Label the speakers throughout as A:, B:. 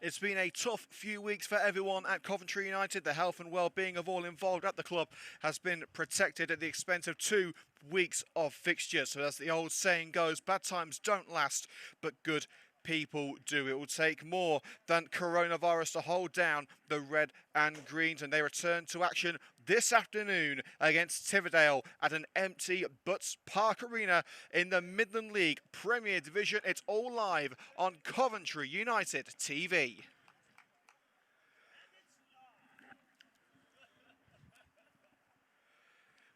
A: It's been a tough few weeks for everyone at Coventry United. The health and well-being of all involved at the club has been protected at the expense of 2 weeks of fixtures. So as the old saying goes, bad times don't last, but good people do. It will take more than coronavirus to hold down the red and greens, and they return to action this afternoon against Tividale at an empty Butts Park Arena in the Midland League Premier Division. It's all live on Coventry United TV.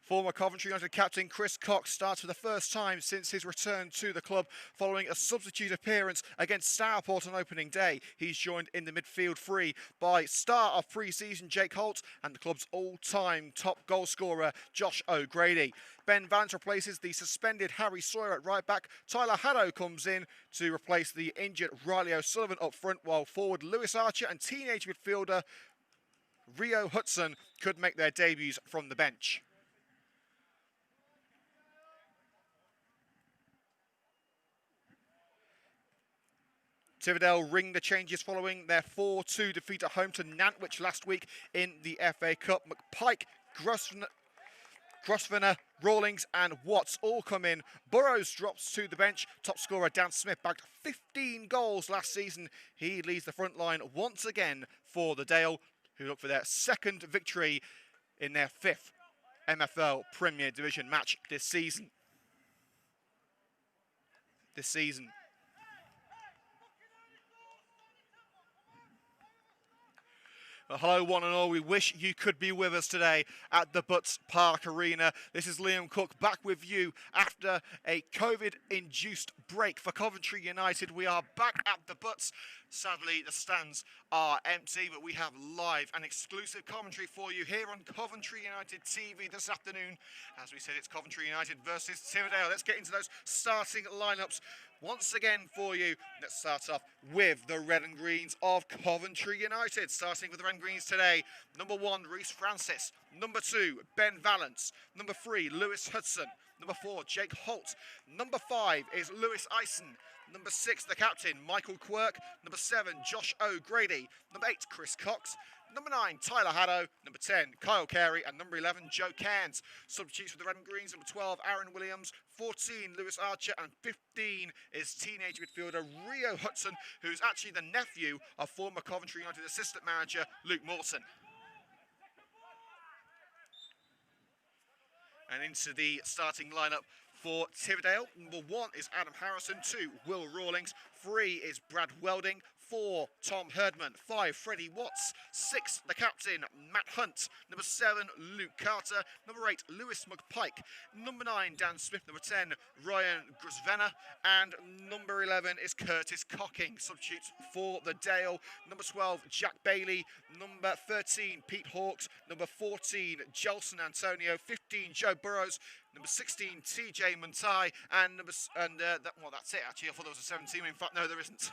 A: Former Coventry United captain Chris Cox starts for the first time since his return to the club following a substitute appearance against Stourport on opening day. He's joined in the midfield three by star of pre-season Jake Holt and the club's all-time top goal scorer Josh O'Grady. Ben Vance replaces the suspended Harry Sawyer at right back. Tyler Haddow comes in to replace the injured Riley O'Sullivan up front, while forward Lewis Archer and teenage midfielder Rio Hudson could make their debuts from the bench. Tividale ring the changes following their 4-2 defeat at home to Nantwich last week in the FA Cup. McPike, Grosvenor, Rawlings and Watts all come in. Burrows drops to the bench. Top scorer Dan Smith bagged 15 goals last season. He leads the front line once again for the Dale, who look for their second victory in their 5th MFL Premier Division match this season. Well, hello one and all, we wish you could be with us today at the Butts Park Arena. This is Liam Cook back with you after a COVID-induced break for Coventry United. We are back at the Butts. Sadly, the stands are empty, but we have live and exclusive commentary for you here on Coventry United TV this afternoon. As we said, it's Coventry United versus Tividale. Let's get into those starting lineups once again for you. Let's start off with the red and greens of Coventry United. Starting with the red and greens today, number 1, Reece Francis. Number 2, Ben Valance. Number 3, Lewis Hudson. Number 4, Jake Holt. Number 5 is Lewis Eisen. Number 6, the captain, Michael Quirk. Number 7, Josh O'Grady. Number 8, Chris Cox. Number 9, Tyler Haddow. Number 10, Kyle Carey. And number 11, Joe Cairns. Substitutes for the red and greens, number 12, Aaron Williams. 14, Lewis Archer. And 15 is teenage midfielder Rio Hudson, who's actually the nephew of former Coventry United assistant manager Luke Morton. And into the starting lineup for Tividale. Number 1 is Adam Harrison. 2, Will Rawlings. 3 is Brad Welding. 4, Tom Herdman. 5, Freddie Watts. 6, the captain, Matt Hunt. Number 7, Luke Carter. Number 8, Lewis McPike. Number 9, Dan Smith. Number 10, Ryan Grosvenor. And number 11 is Curtis Cocking. Substitutes for the Dale. Number 12, Jack Bailey. Number 13, Pete Hawkes. Number 14, Jelson Antonio. 15, Joe Burrows. Number 16, TJ Muntai. And that's it actually. I thought there was a 17. In fact, no, there isn't.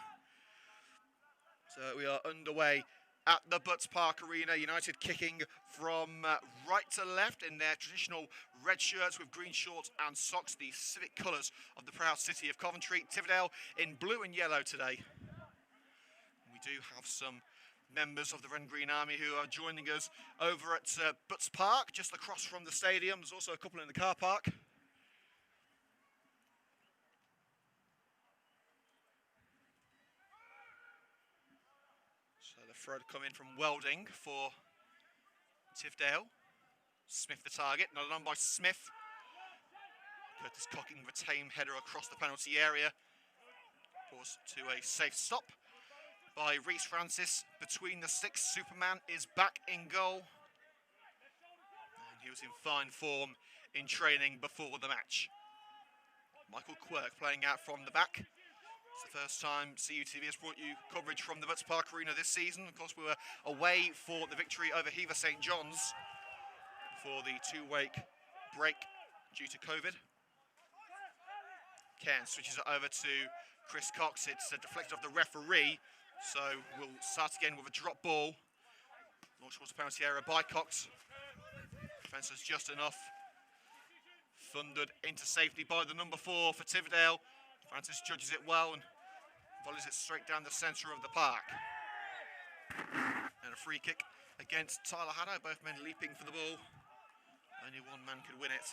A: So we are underway at the Butts Park Arena. United kicking from right to left in their traditional red shirts with green shorts and socks, the civic colours of the proud city of Coventry. Tividale in blue and yellow today. We do have some members of the Red and Green Army who are joining us over at Butts Park, just across from the stadium. There's also a couple in the car park. So the throw coming from Welding for Tividale. Smith the target, not done by Smith. Curtis Cocking retained header across the penalty area. Of course, to a safe stop by Reece Francis. Between the sticks, Superman is back in goal. And he was in fine form in training before the match. Michael Quirk playing out from the back. It's the first time CUTV has brought you coverage from the Butts Park Arena this season. Of course, we were away for the victory over Hever St John's for the 2-week break due to COVID. Cairns switches it over to Chris Cox. It's deflected off the referee. So we'll start again with a drop ball. Launched towards the penalty area by Cox. Defence is just enough. Thundered into safety by the number 4 for Tividale. Francis judges it well and volleys it straight down the centre of the park. And a free kick against Tyler Haddo, both men leaping for the ball. Only one man could win it.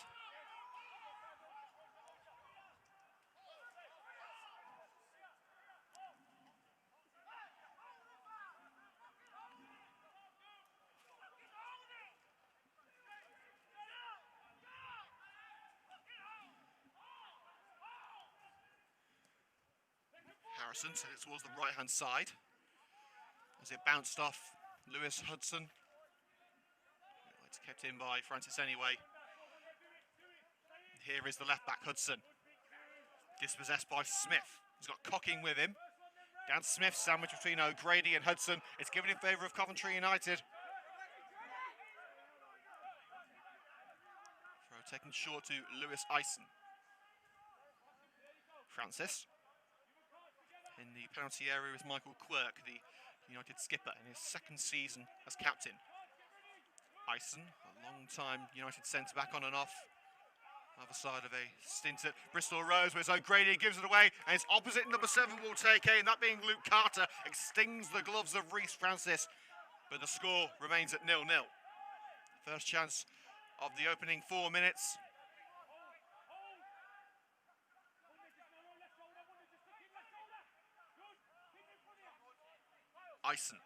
A: Harrison sent it towards the right-hand side as it bounced off Lewis Hudson. It's kept in by Francis anyway. Here is the left-back Hudson. Dispossessed by Smith. He's got Cocking with him. Dan Smith sandwiched between O'Grady and Hudson. It's given in favour of Coventry United. Throw taken short to Lewis Eisen. Francis. In the penalty area is Michael Quirk, the United skipper, in his second season as captain. Eisen, a long-time United centre-back on and off. Other side of a stint at Bristol Rose, where O'Grady gives it away, and it's opposite number 7 will take aim, that being Luke Carter, extends the gloves of Reece Francis, but the score remains at 0-0. First chance of the opening 4 minutes. Eisen.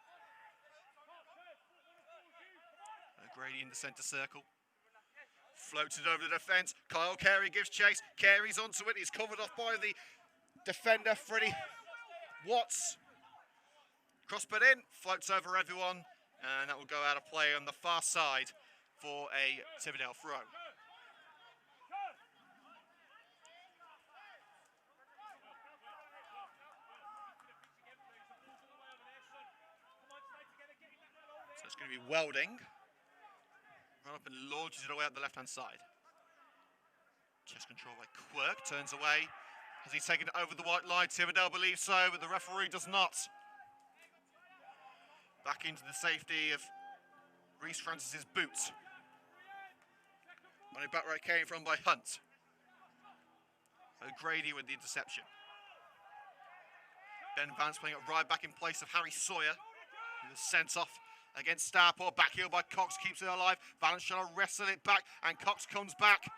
A: O'Grady in the centre circle. Floated over the defence. Kyle Carey gives chase. Carey's onto it. He's covered off by the defender, Freddie Watts. Crossbit in. Floats over everyone. And that will go out of play on the far side for a Tividale throw. So it's going to be Welding. Run up and launches it away at the left-hand side. Chest control by Quirk, turns away. Has he taken it over the white line? Tividale believes so, but the referee does not. Back into the safety of Reece Francis's boots. Money back right came from by Hunt. O'Grady with the interception. Ben Vance playing it right back in place of Harry Sawyer, who was sent off against Starport. Back heel by Cox, keeps it alive. Vance trying to wrestle it back, and Cox comes back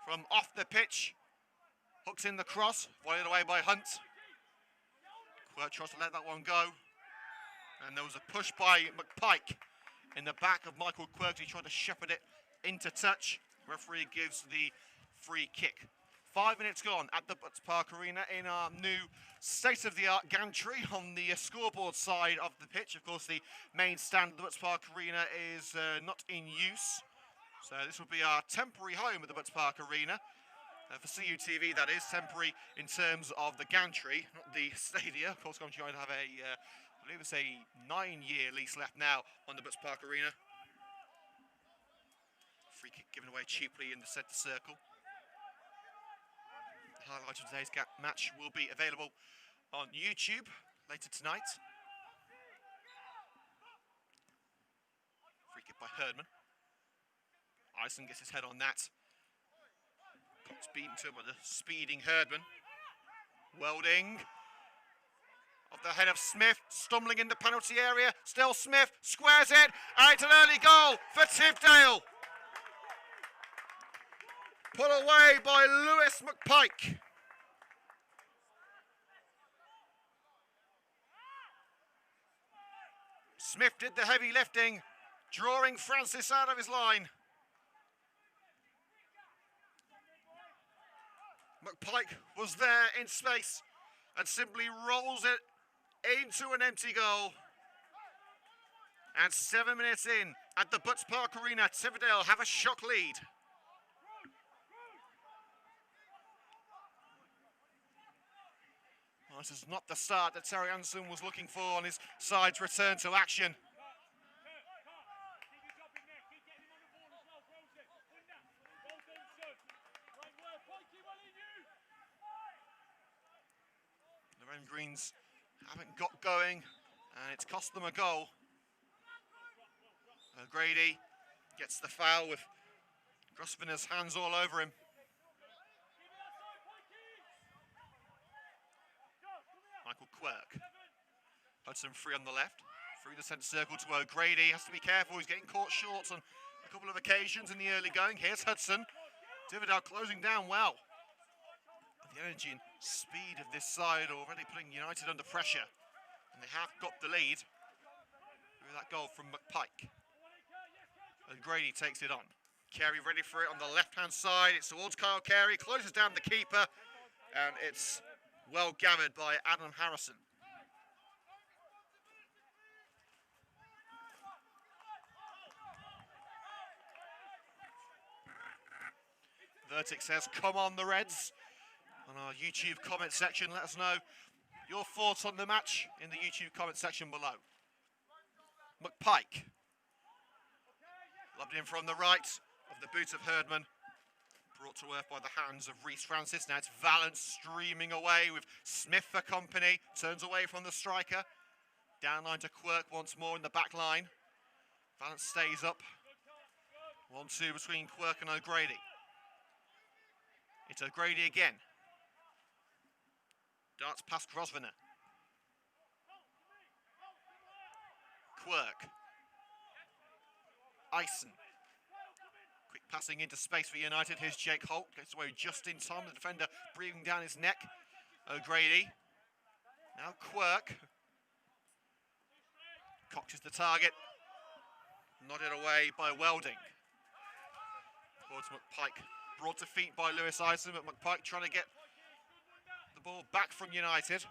A: from off the pitch. Hooks in the cross, volleyed away by Hunt. Quirk tries to let that one go. And there was a push by McPike in the back of Michael Quirk. He tried to shepherd it into touch. Referee gives the free kick. 5 minutes gone at the Butts Park Arena in our new state-of-the-art gantry on the scoreboard side of the pitch. Of course, the main stand of the Butts Park Arena is not in use. So this will be our temporary home at the Butts Park Arena. For CUTV, that is, temporary in terms of the gantry, not the stadia. Of course, Coventry United have I believe it's a 9-year lease left now on the Butts Park Arena. Free kick given away cheaply in the centre circle. The highlight of today's match will be available on YouTube later tonight. Free kick by Herdman. Eisen gets his head on that. Cox beaten to him by the speeding Herdman. Welding. Off the head of Smith, stumbling in the penalty area. Still Smith, squares it, and it's an early goal for Tividale. Put away by Lewis McPike. Smith did the heavy lifting, drawing Francis out of his line. McPike was there in space and simply rolls it into an empty goal. And 7 minutes in at the Butts Park Arena, Tividale have a shock lead. Well, this is not the start that Terry Anderson was looking for on his side's return to action. The Red Greens haven't got going, and it's cost them a goal. O'Grady gets the foul with Grosvenor's hands all over him. Michael Quirk. Hudson free on the left. Through the centre circle to O'Grady. Has to be careful. He's getting caught short on a couple of occasions in the early going. Here's Hudson. Tividale closing down well. The energy and speed of this side already putting United under pressure. And they have got the lead with that goal from McPike. O'Grady takes it on. Carey ready for it on the left-hand side. It's towards Kyle Carey. Closes down the keeper. And it's well gathered by Adam Harrison. Vertic says, come on the Reds. On our YouTube comment section, let us know your thoughts on the match in the YouTube comment section below. McPike. Lobbed in from the right of the boot of Herdman. Brought to earth by the hands of Reece Francis. Now it's Valance streaming away with Smith for company. Turns away from the striker. Downline to Quirk once more in the back line. Valance stays up. 1-2 between Quirk and O'Grady. It's O'Grady again. Darts past Grosvenor. Quirk. Ison. Quick passing into space for United. Here's Jake Holt. Gets away just in time. The defender breathing down his neck. O'Grady. Now Quirk. Coxes the target. Nodded away by Welding. Towards McPike. Brought to feet by Lewis Ison, but McPike trying to get the ball back from United.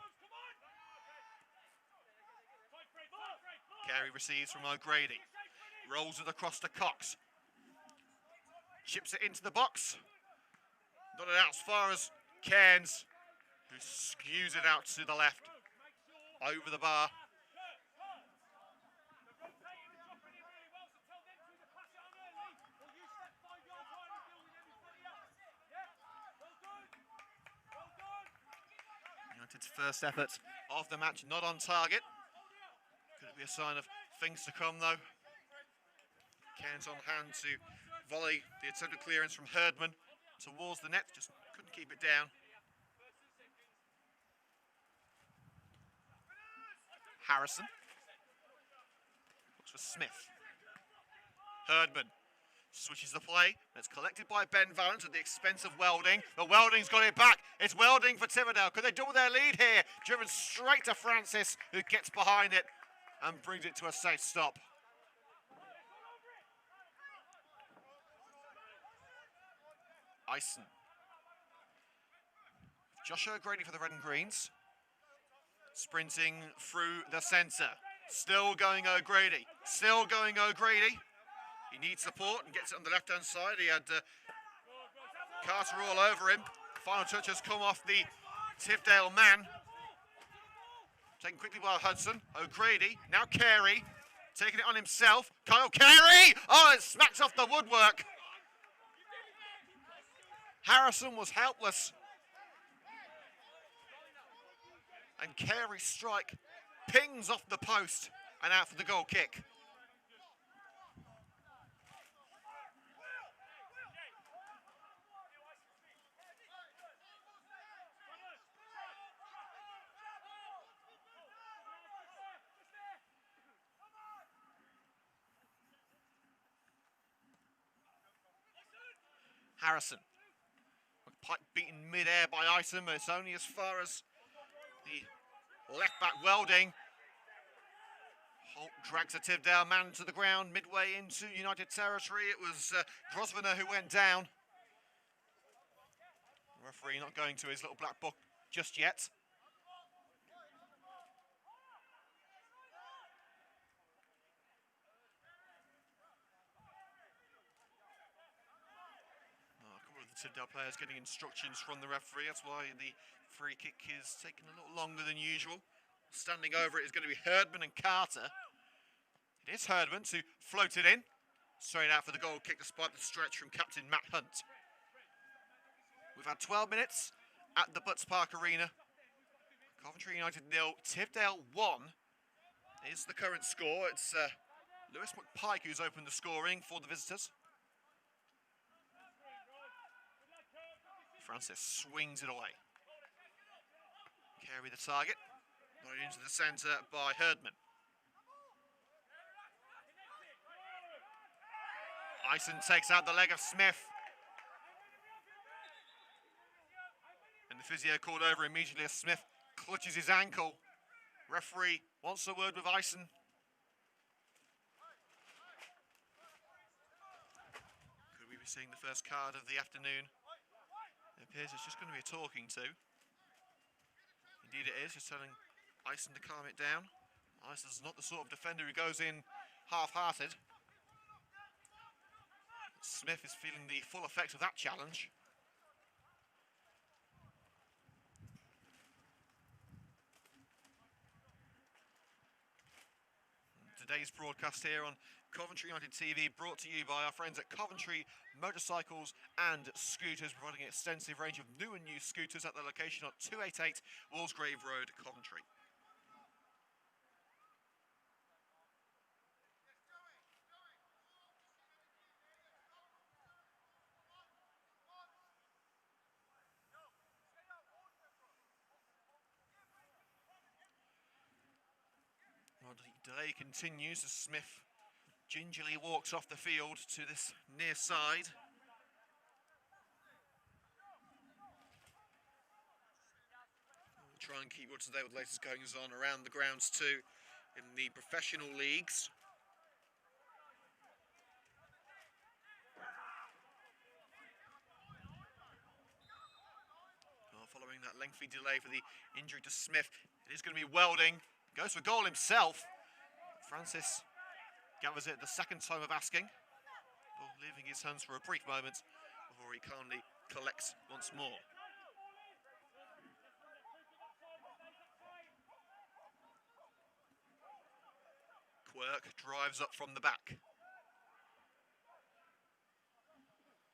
A: Carey receives from O'Grady. Rolls it across to Cox. Chips it into the box. Not out as far as Cairns, who skews it out to the left. Over the bar. United's first effort of the match, not on target. Could it be a sign of things to come, though? Cairns on hand to volley the attempted clearance from Herdman towards the net, just couldn't keep it down. Harrison. Looks for Smith. Herdman switches the play. It's collected by Ben Valance at the expense of Welding. But Welding's got it back. It's Welding for Tividale. Could they double their lead here? Driven straight to Francis, who gets behind it and brings it to a safe stop. Ison. Joshua O'Grady for the Red and Greens. Sprinting through the centre. Still going O'Grady. Still going O'Grady. He needs support and gets it on the left-hand side. He had Carter all over him. Final touch has come off the Tividale man. Taken quickly by Hudson. O'Grady. Now Carey. Taking it on himself. Kyle Carey! Oh, it smacks off the woodwork. Harrison was helpless. And Carey's strike pings off the post and out for the goal kick. Harrison. McPike beaten mid-air by Ison, but it's only as far as the left-back Welding. Holt drags a Tividale man to the ground midway into United territory. It was Grosvenor who went down. The referee not going to his little black book just yet. Tividale players getting instructions from the referee. That's why the free kick is taking a little longer than usual. Standing over it is going to be Herdman and Carter. It is Herdman to float it in. Straight out for the goal kick despite the stretch from captain Matt Hunt. We've had 12 minutes at the Butts Park Arena. Coventry United 0, Tividale 1 is the current score. It's Lewis McPike who's opened the scoring for the visitors. Francis swings it away. Carey the target. Nodded into the centre by Herdman. Ison takes out the leg of Smith. And the physio called over immediately as Smith clutches his ankle. Referee wants a word with Ison. Could we be seeing the first card of the afternoon? It appears it's just going to be a talking to. Indeed it is, just telling Ison to calm it down. Ison's not the sort of defender who goes in half-hearted. Smith is feeling the full effect of that challenge. Today's broadcast here on Coventry United TV brought to you by our friends at Coventry Motorcycles and Scooters, providing an extensive range of new and used scooters at the location on 288 Walsgrave Road, Coventry. Well, the delay continues as Smith gingerly walks off the field to this near side. We'll try and keep you up to date with the latest goings on around the grounds too in the professional leagues. Well, following that lengthy delay for the injury to Smith, it is going to be Welding. Goes for goal himself. Francis gathers it the second time of asking, leaving his hands for a brief moment before he calmly collects once more. Quirk drives up from the back.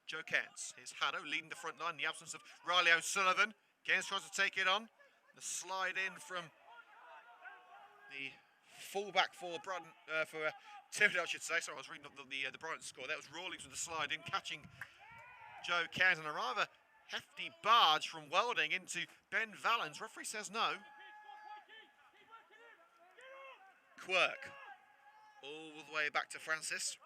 A: Joe Cairns, here's Haddo leading the front line in the absence of Riley O'Sullivan. Cairns tries to take it on. The slide in from the fullback for Tividale, I should say. Sorry, I was reading up the Brighton score. That was Rawlings with the slide in, catching Joe Cairns, and a rather hefty barge from Welding into Ben Valens. Referee says no. Quirk, all the way back to Francis.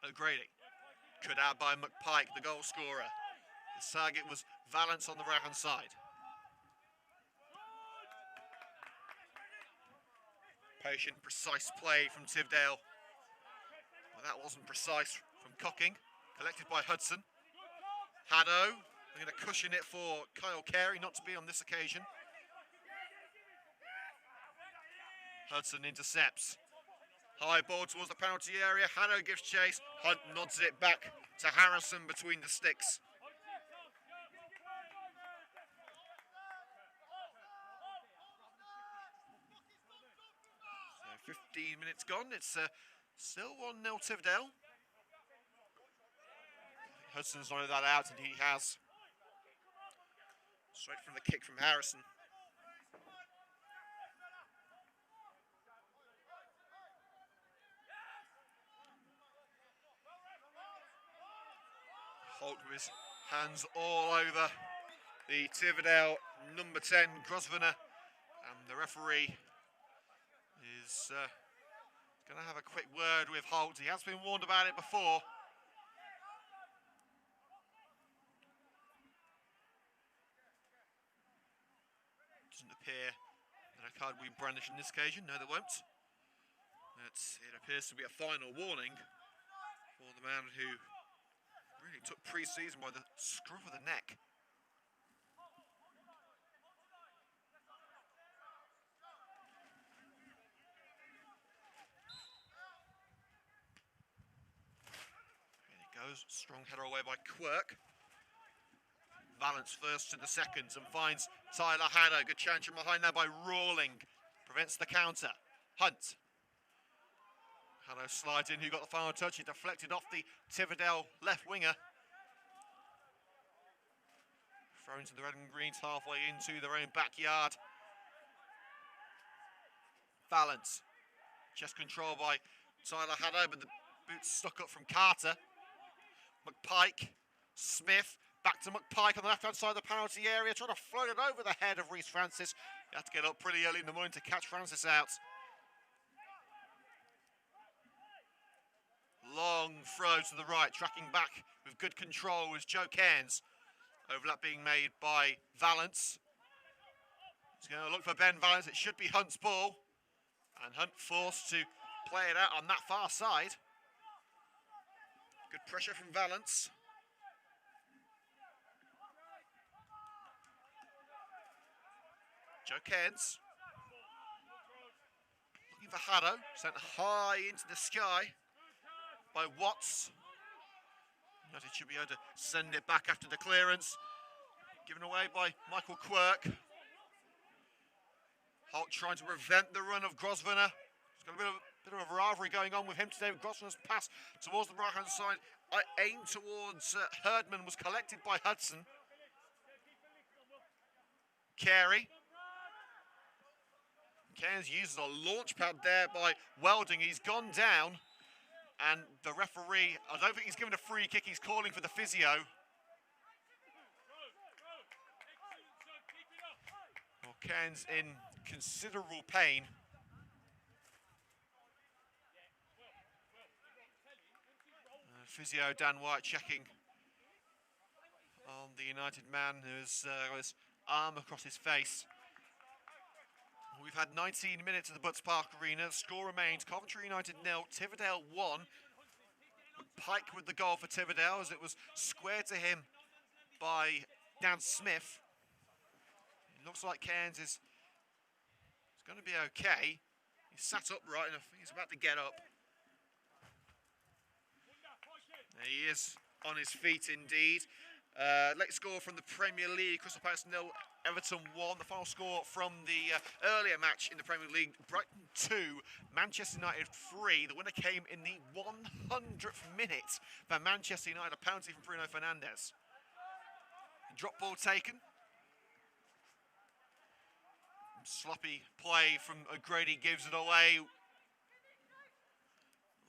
A: O'Grady, cut out by McPike, the goal scorer. The target was Valence on the right-hand side. Patient, precise play from Tividale. Well, that wasn't precise from Cocking. Collected by Hudson. Haddo, we're going to cushion it for Kyle Carey, not to be on this occasion. Hudson intercepts. High ball towards the penalty area. Haddo gives chase. Hunt nods it back to Harrison between the sticks. So 15 minutes gone. It's still 1-0 Tividale. Hudson's nodded that out, and he has. Straight from the kick from Harrison. Holt with his hands all over the Tividale number 10, Grosvenor, and the referee is going to have a quick word with Holt. He has been warned about it before. Doesn't appear that a card will be brandished on this occasion. No, there won't. It appears to be a final warning for the man who really took pre-season by the scruff of the neck. And it goes, strong header away by Quirk. Valence first to the seconds and finds Tyler Haddo. Good chance from behind there by Rawling. Prevents the counter. Hunt. Haddo slides in, who got the final touch. It deflected off the Tividale left winger. Thrown to the red and greens halfway into their own backyard. Valence. Chest control by Tyler Haddo, but the boot's stuck up from Carter. McPike. Smith. Back to McPike on the left-hand side of the penalty area, trying to float it over the head of Reece Francis. You have to get up pretty early in the morning to catch Francis out. Long throw to the right, tracking back with good control was Joe Cairns. Overlap being made by Valance. He's going to look for Ben Valance. It should be Hunt's ball. And Hunt forced to play it out on that far side. Good pressure from Valance. Joe Cairns. Looking for Haddo. Sent high into the sky by Watts. United should be able to send it back after the clearance. Given away by Michael Quirk. Holt trying to prevent the run of Grosvenor. There's got a bit of a rivalry going on with him today. Grosvenor's pass towards the right-hand side. Aimed towards Herdman was collected by Hudson. Carey. Cairns uses a launch pad there by Welding. He's gone down. And the referee, I don't think he's given a free kick. He's calling for the physio. Well, Cairns in considerable pain. Physio Dan White checking on the United man who's got his arm across his face. We've had 19 minutes at the Butts Park Arena. The score remains Coventry United 0, Tividale 1. Pike with the goal for Tividale as it was squared to him by Dan Smith. It looks like Cairns is going to be okay. He's sat upright and I think he's about to get up. There he is on his feet indeed. Late score from the Premier League, Crystal Palace 0, Everton 1. The final score from the earlier match in the Premier League, Brighton 2, Manchester United 3. The winner came in the 100th minute for Manchester United, a penalty from Bruno Fernandes. Drop ball taken. Sloppy play from O'Grady gives it away.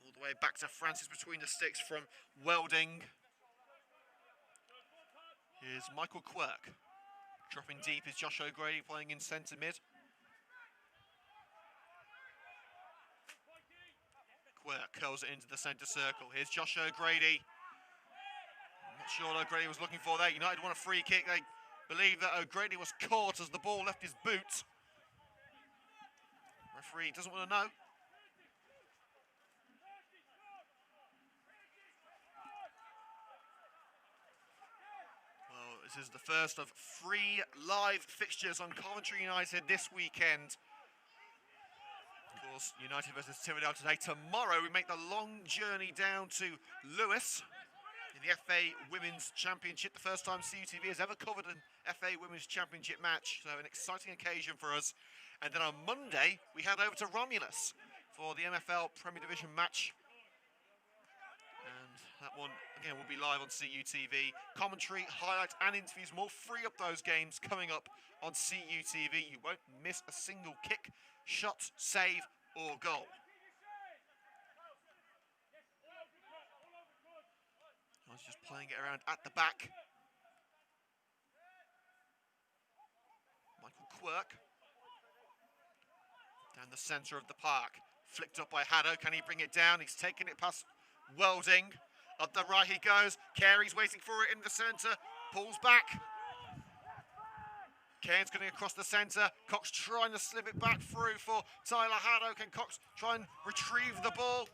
A: All the way back to Francis between the sticks from Welding. Here's Michael Quirk. Dropping deep is Josh O'Grady playing in centre mid. Quirk curls it into the centre circle. Here's Josh O'Grady. I'm not sure what O'Grady was looking for there. United won a free kick. They believe that O'Grady was caught as the ball left his boot. Referee doesn't want to know. Well, this is the first of 3 live fixtures on Coventry United this weekend. Of course, United versus Tividale today. Tomorrow we make the long journey down to Lewis in the FA Women's Championship. The first time CUTV has ever covered an FA Women's Championship match. So an exciting occasion for us. And then on Monday, we head over to Romulus for the MFL Premier Division match. And that one, again, will be live on CUTV. Commentary, highlights and interviews. We'll free up those games coming up on CUTV. You won't miss a single kick, shot, save or goal. I was just playing it around at the back. Michael Quirk. Down the centre of the park. Flicked up by Haddo. Can he bring it down? He's taken it past Welding. Up the right he goes. Carey's waiting for it in the centre. Pulls back. Cairns getting across the centre. Cox trying to slip it back through for Tyler Haddo. Can Cox try and retrieve the ball?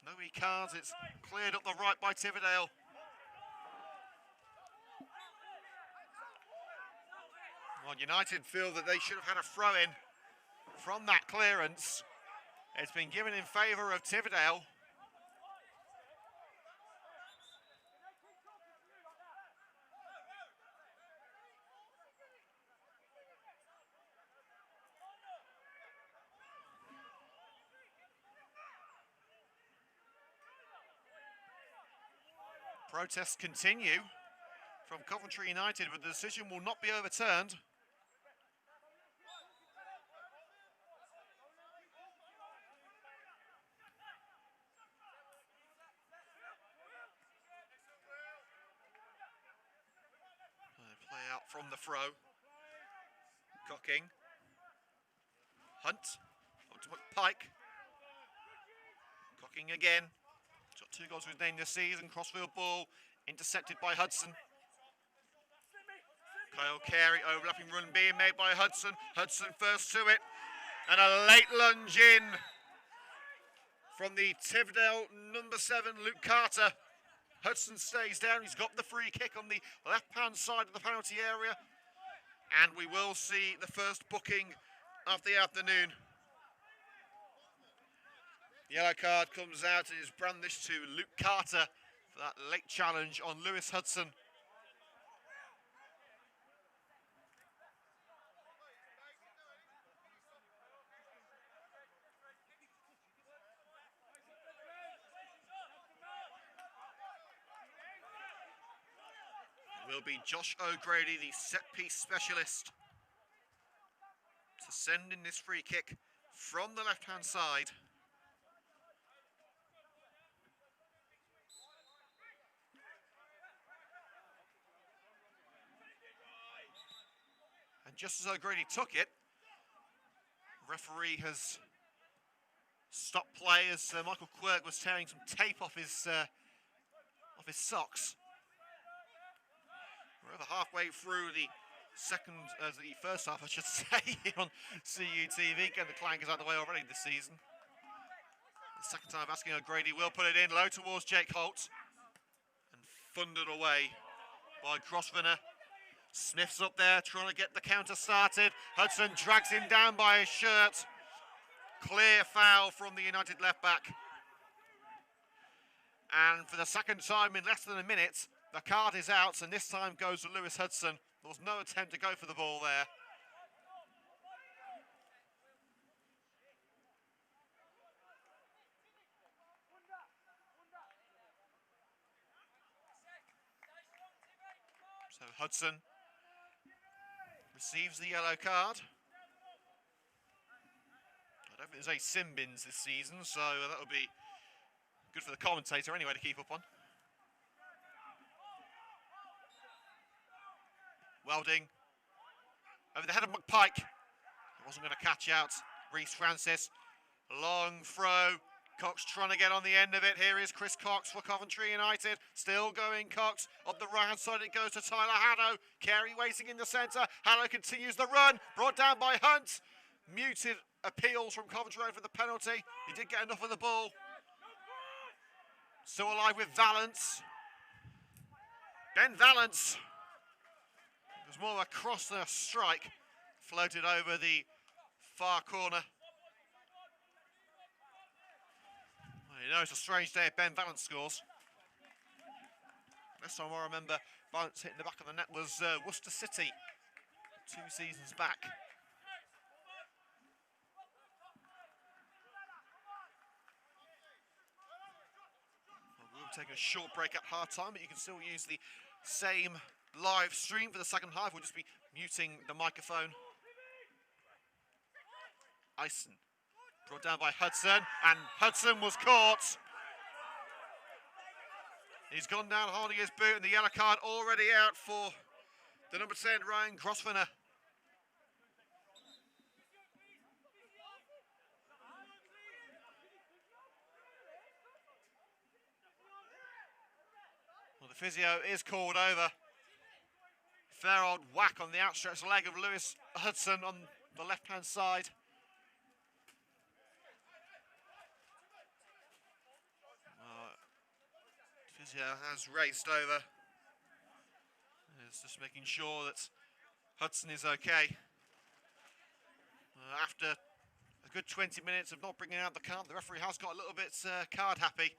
A: No, he can't. It's cleared up the right by Tividale. Well, United feel that they should have had a throw-in from that clearance. It's been given in favour of Tividale. Protests continue from Coventry United, but the decision will not be overturned. Play out from the throw. Cooking. Hunt. Up to McPike. Cooking again. He's got 2 goals to his name this season. Crossfield ball. Intercepted by Hudson. Kyle Carey, overlapping run being made by Hudson. Hudson first to it. And a late lunge in from the Tividale number 7, Luke Carter. Hudson stays down. He's got the free kick on the left-hand side of the penalty area. And we will see the first booking of the afternoon. Yellow card comes out and is brandished to Luke Carter for that late challenge on Lewis Hudson. It will be Josh O'Grady, the set-piece specialist, to send in this free kick from the left-hand side. And just as O'Grady took it, referee has stopped play as Michael Quirk was tearing some tape off his socks. We're over halfway through the first half, I should say, on CUTV. Getting the clankers out of the way already this season. The second time asking O'Grady will put it in, low towards Jake Holt. And thundered away by Grosvenor. Smith's up there trying to get the counter started. Hudson drags him down by his shirt. Clear foul from the United left back. And for the second time in less than a minute, the card is out, and this time goes to Lewis Hudson. There was no attempt to go for the ball there. So Hudson receives the yellow card. I don't think there's any sin bins this season, so that'll be good for the commentator anyway to keep up on. Welding over the head of McPike. He wasn't going to catch out Reece Francis. Long throw. Cox trying to get on the end of it. Here is Chris Cox for Coventry United. Still going Cox. Up the right-hand side it goes to Tyler Haddo. Carey waiting in the centre. Haddo continues the run. Brought down by Hunt. Muted appeals from Coventry over the penalty. He did get enough of the ball. Still alive with Valance. Ben Valance. It was more of a cross than a strike. Floated over the far corner. Well, you know it's a strange day if Ben Valance scores. Last time I remember Valance hitting the back of the net was Worcester City 2 seasons back. Well, we'll take a short break at half time, but you can still use the same live stream for the second half. We'll just be muting the microphone. Ison brought down by Hudson, and Hudson was caught. He's gone down holding his boot, and the yellow card already out for the number 10, Ryan Grosvenor. Well, the physio is called over. Fair old whack on the outstretched leg of Lewis Hudson on the left-hand side. Physio has raced over. It's just making sure that Hudson is okay. After a good 20 minutes of not bringing out the card, the referee has got a little bit card happy.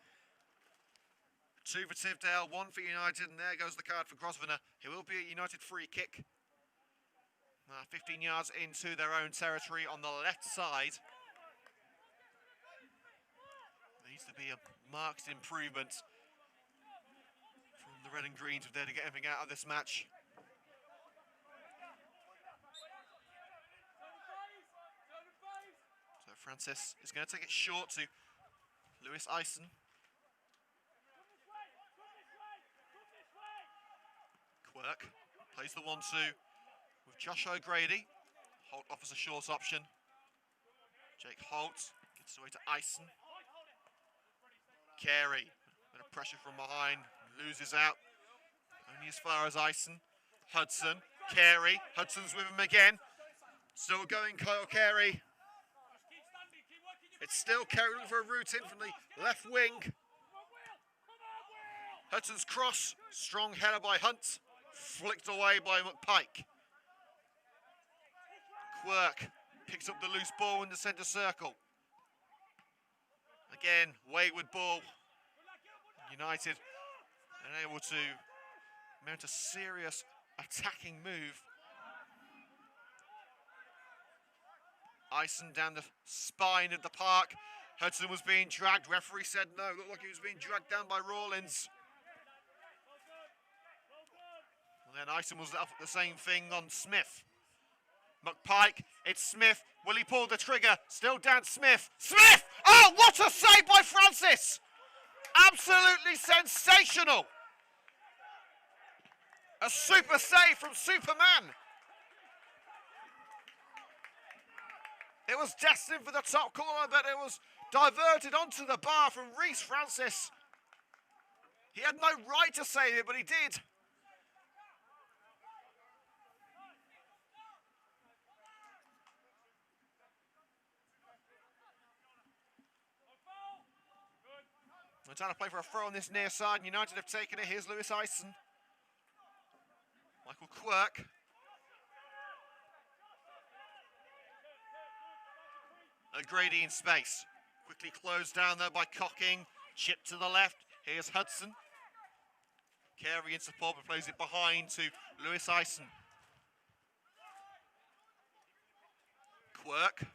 A: 2 for Tividale, 1 for United, and there goes the card for Grosvenor. It will be a United free kick. 15 yards into their own territory on the left side. There needs to be a marked improvement from the red and greens if they're to get anything out of this match. So Francis is going to take it short to Lewis Ison. Quirk plays the 1-2 with Josh O'Grady. Holt offers a short option. Jake Holt gets away to Ison. Carey, bit of pressure from behind, loses out. Only as far as Ison. Hudson, Carey, Hudson's with him again. Still going, Kyle Carey. It's still Carey looking for a route in from the left wing. Hudson's cross, strong header by Hunt, flicked away by McPike. Quirk picks up the loose ball in the centre circle. Again, wayward ball. United unable to mount a serious attacking move. Ison down the spine of the park. Hudson was being dragged. Referee said no. Looked like he was being dragged down by Rawlins. And then Ison was up at the same thing on Smith. McPike, it's Smith. Will he pull the trigger? Still down Smith. Smith! Oh, what a save by Francis! Absolutely sensational. A super save from Superman. It was destined for the top corner, but it was diverted onto the bar from Reece Francis. He had no right to save it, but he did. We're trying to play for a throw on this near side. United have taken it. Here's Lewis Ison. Michael Quirk. O'Grady in space. Quickly closed down there by Cocking. Chip to the left. Here's Hudson. Carey in support, but plays it behind to Lewis Ison. Quirk.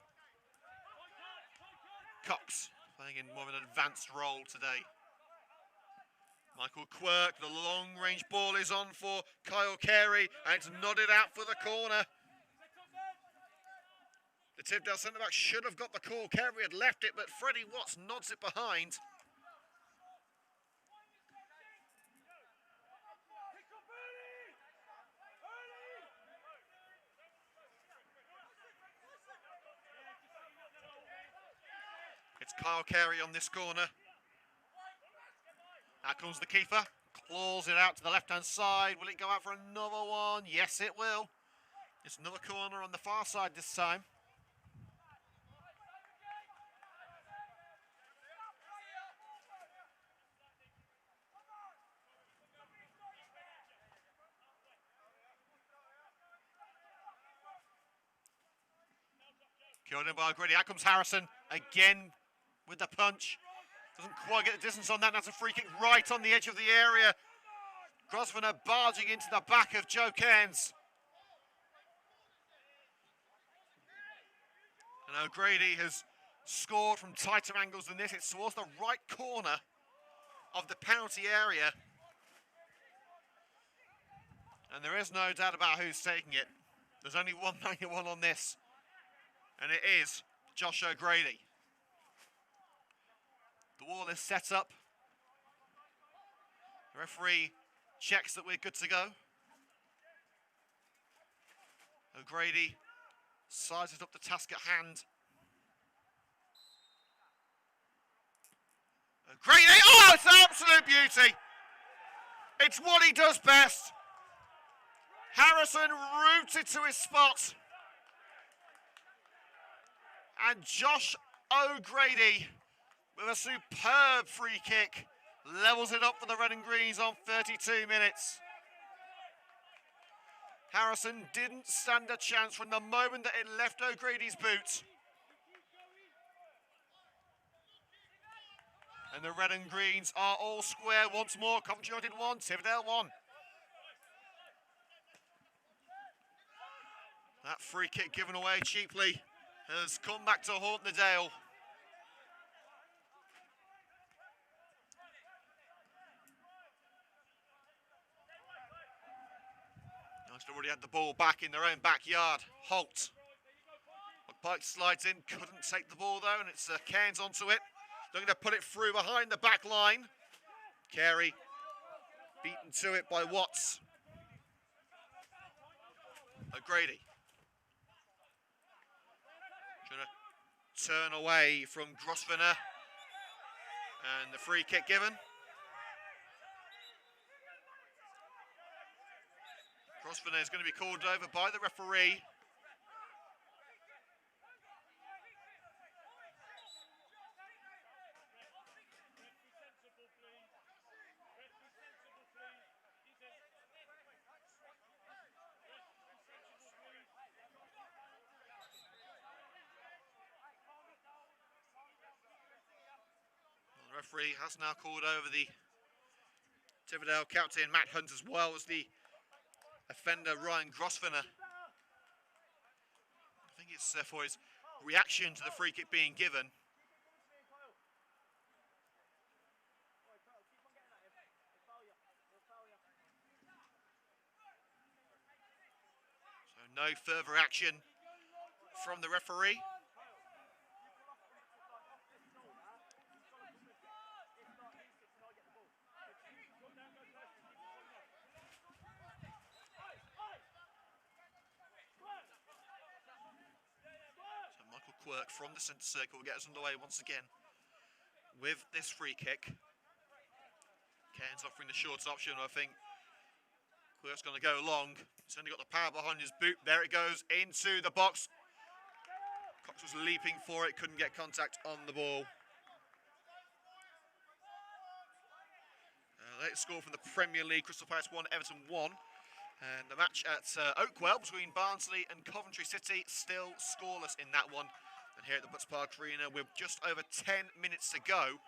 A: Cox. Playing in more of an advanced role today. Michael Quirk, the long-range ball is on for Kyle Carey, and it's nodded out for the corner. The Tividale centre-back should have got the call. Carey had left it, but Freddie Watts nods it behind. It's Kyle Carey on this corner. Out comes the keeper. Claws it out to the left-hand side. Will it go out for another one? Yes, it will. It's another corner on the far side this time. Killed in by O'Grady. Out comes Harrison again with the punch. Doesn't quite get the distance on that. That's a free kick right on the edge of the area. Grosvenor barging into the back of Joe Cairns. And O'Grady has scored from tighter angles than this. It's towards the right corner of the penalty area. And there is no doubt about who's taking it. There's only one 91 on this. And it is Josh O'Grady. The wall is set up. The referee checks that we're good to go. O'Grady sizes up the task at hand. O'Grady, oh, it's an absolute beauty. It's what he does best. Harrison rooted to his spot. And Josh O'Grady, with a superb free kick, levels it up for the Red and Greens on 32 minutes. Harrison didn't stand a chance from the moment that it left O'Grady's boot. And the Red and Greens are all square once more. Coventry United 1, Tividale 1. That free kick given away cheaply has come back to haunt the Dale. United already had the ball back in their own backyard. Holt. McPike slides in, couldn't take the ball though, and it's Cairns onto it. Looking to put it through behind the back line. Carey beaten to it by Watts. O'Grady. turn away from Grosvenor. And the free kick given. Grosvenor is going to be called over by the referee. The referee has now called over the Tividale captain Matt Hunt, as well as the offender Ryan Grosvenor. I think it's for his reaction to the free kick being given. So no further action from the referee. Quirk from the centre circle will get us underway once again with this free kick. Cairns offering the short option. I think Quirk's going to go long. He's only got the power behind his boot. There it goes into the box. Cox was leaping for it, couldn't get contact on the ball. Late score from the Premier League. Crystal Palace 1, Everton 1. And the match at Oakwell between Barnsley and Coventry City still scoreless in that one. And here at the Butts Park Arena, with just over 10 minutes to go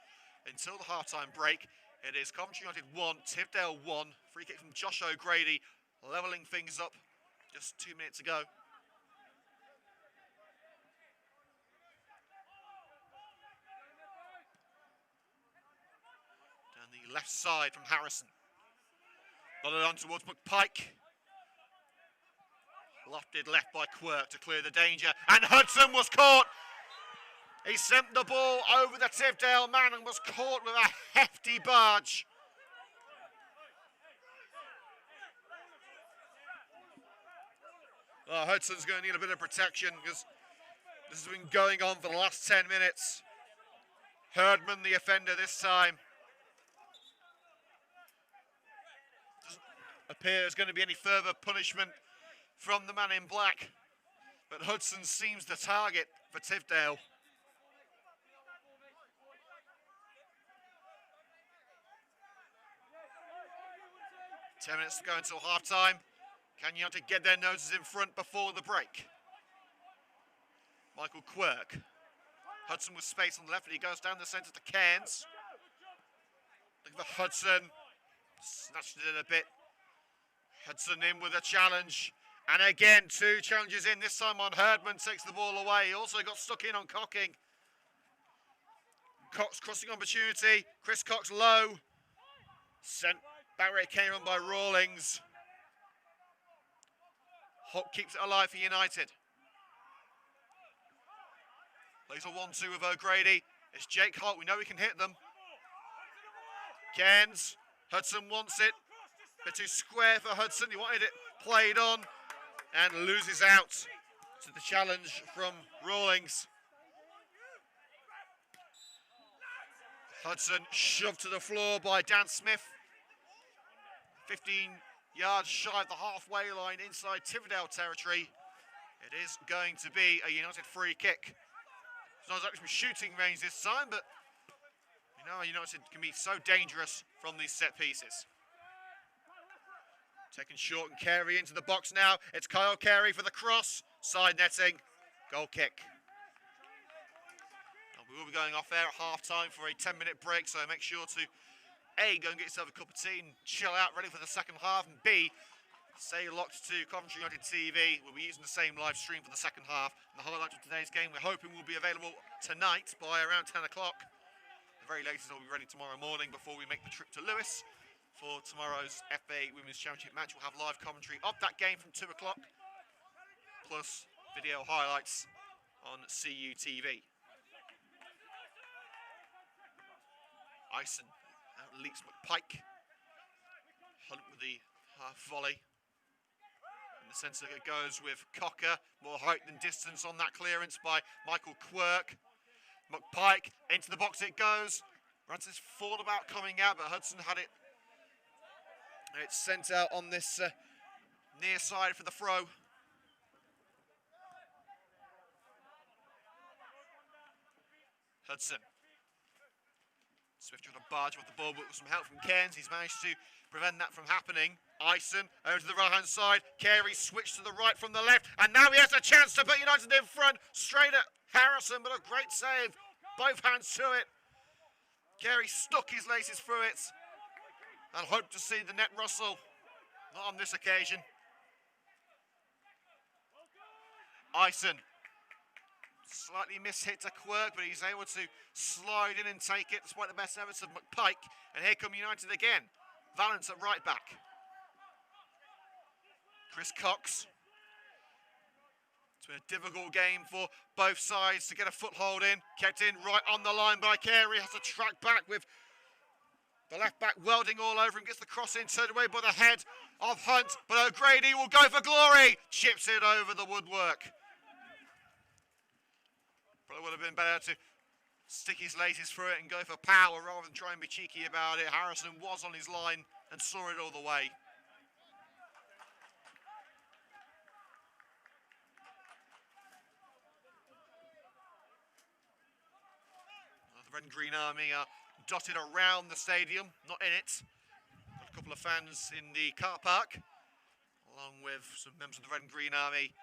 A: until the half-time break. It is Coventry United 1, Tividale 1. Free kick from Josh O'Grady, levelling things up. Just 2 minutes to go. Down the left side from Harrison. Nodded on towards McPike. Lofted left by Quirk to clear the danger. And Hudson was caught. He sent the ball over the Tividale man and was caught with a hefty barge. Oh, Hudson's going to need a bit of protection because this has been going on for the last 10 minutes. Herdman, the offender this time. Doesn't appear there's going to be any further punishment from the man in black, but Hudson seems the target for Tividale. Ten minutes to go until half-time. Can United get their noses in front before the break? Michael Quirk. Hudson with space on the left, and he goes down the centre to Cairns. Looking for Hudson. Snatched it in a bit. Hudson in with a challenge. And again, two challenges in, this time on Herdman, takes the ball away. He also got stuck in on Cocking. Cox crossing opportunity. Chris Cox low. Sent back, came on by Rawlings. Hock keeps it alive for United. Plays a 1-2 with O'Grady. It's Jake Holt, we know he can hit them. Cairns. Hudson wants it. Bit too square for Hudson, he wanted it played on. And loses out to the challenge from Rawlings. Hudson shoved to the floor by Dan Smith. 15 yards shy of the halfway line inside Tividale territory. It is going to be a United free kick. It's not exactly from shooting range this time, but you know United can be so dangerous from these set pieces. Taken short and Carey into the box now. It's Kyle Carey for the cross. Side netting. Goal kick. And we will be going off air at half-time for a 10-minute break, so make sure to A, go and get yourself a cup of tea and chill out, ready for the second half, and B, stay locked to Coventry United TV. We'll be using the same live stream for the second half. And the highlights of today's game, we're hoping will be available tonight by around 10 o'clock. The very latest will be ready tomorrow morning before we make the trip to Lewis for tomorrow's FA Women's Championship match. We'll have live commentary of that game from 2 o'clock, plus video highlights on CUTV. Ison out leaks McPike. Hunt with the half volley. In the the centre it goes with Cocker. More height than distance on that clearance by Michael Quirk. McPike into the box it goes. Francis thought about coming out, but Hudson had it. It's sent out on this near side for the throw. Hudson. Swift trying to barge off the ball, but with some help from Cairns, he's managed to prevent that from happening. Ison over to the right-hand side. Carey switched to the right from the left, and now he has a chance to put United in front. Straight at Harrison, but a great save. Both hands to it. Carey stuck his laces through it and hoped to see the net rustle. Not on this occasion. Ison. Slightly mishit to Quirk, but he's able to slide in and take it despite the best efforts of McPike. And here come United again. Valance at right back. Chris Cox. It's been a difficult game for both sides to get a foothold in. Kept in right on the line by Carey. Has to track back with the left back Welding all over him. Gets the cross in, turned away by the head of Hunt. But O'Grady will go for glory. Chips it over the woodwork. Probably would have been better to stick his laces through it and go for power rather than try and be cheeky about it. Harrison was on his line and saw it all the way. The Red and Green Army are dotted around the stadium, not in it. Got a couple of fans in the car park, along with some members of the Red and Green Army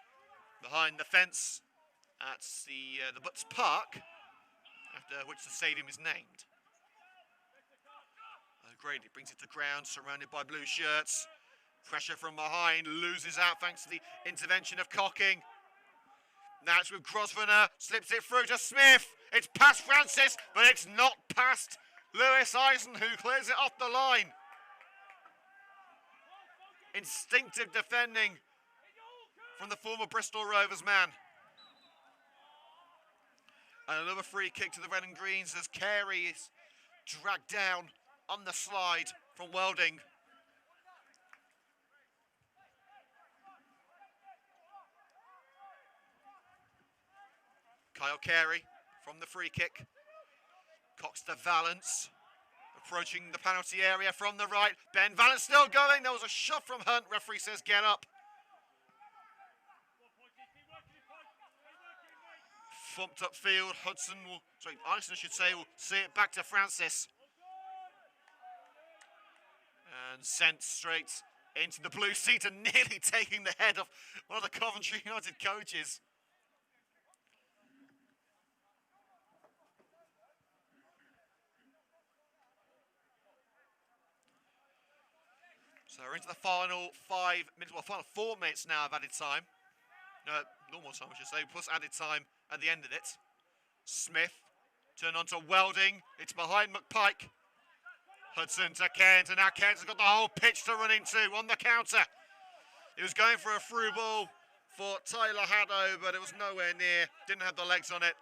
A: behind the fence at the Butts Park, after which the stadium is named. Grady brings it to ground, surrounded by blue shirts. Pressure from behind, loses out thanks to the intervention of Cocking. Now it's with Grosvenor, slips it through to Smith. It's past Francis, but it's not past Lewis Eisen, who clears it off the line. Instinctive defending from the former Bristol Rovers man. And another free kick to the Red and Greens as Carey is dragged down on the slide from Welding. Kyle Carey from the free kick. Cox to Valance. Approaching the penalty area from the right. Ben Valance still going. There was a shot from Hunt. Referee says get up. Thumped upfield. Ison should say, will see it back to Francis. And sent straight into the blue seat and nearly taking the head of one of the Coventry United coaches. So we're into the final 5 minutes, well, final 4 minutes now of added time. Normal time, I should say, plus added time at the end of it. Smith, turned on to Welding. It's behind McPike. Hudson to Kent, and now Kent has got the whole pitch to run into on the counter. He was going for a through ball for Tyler Haddo, but it was nowhere near. Didn't have the legs on it.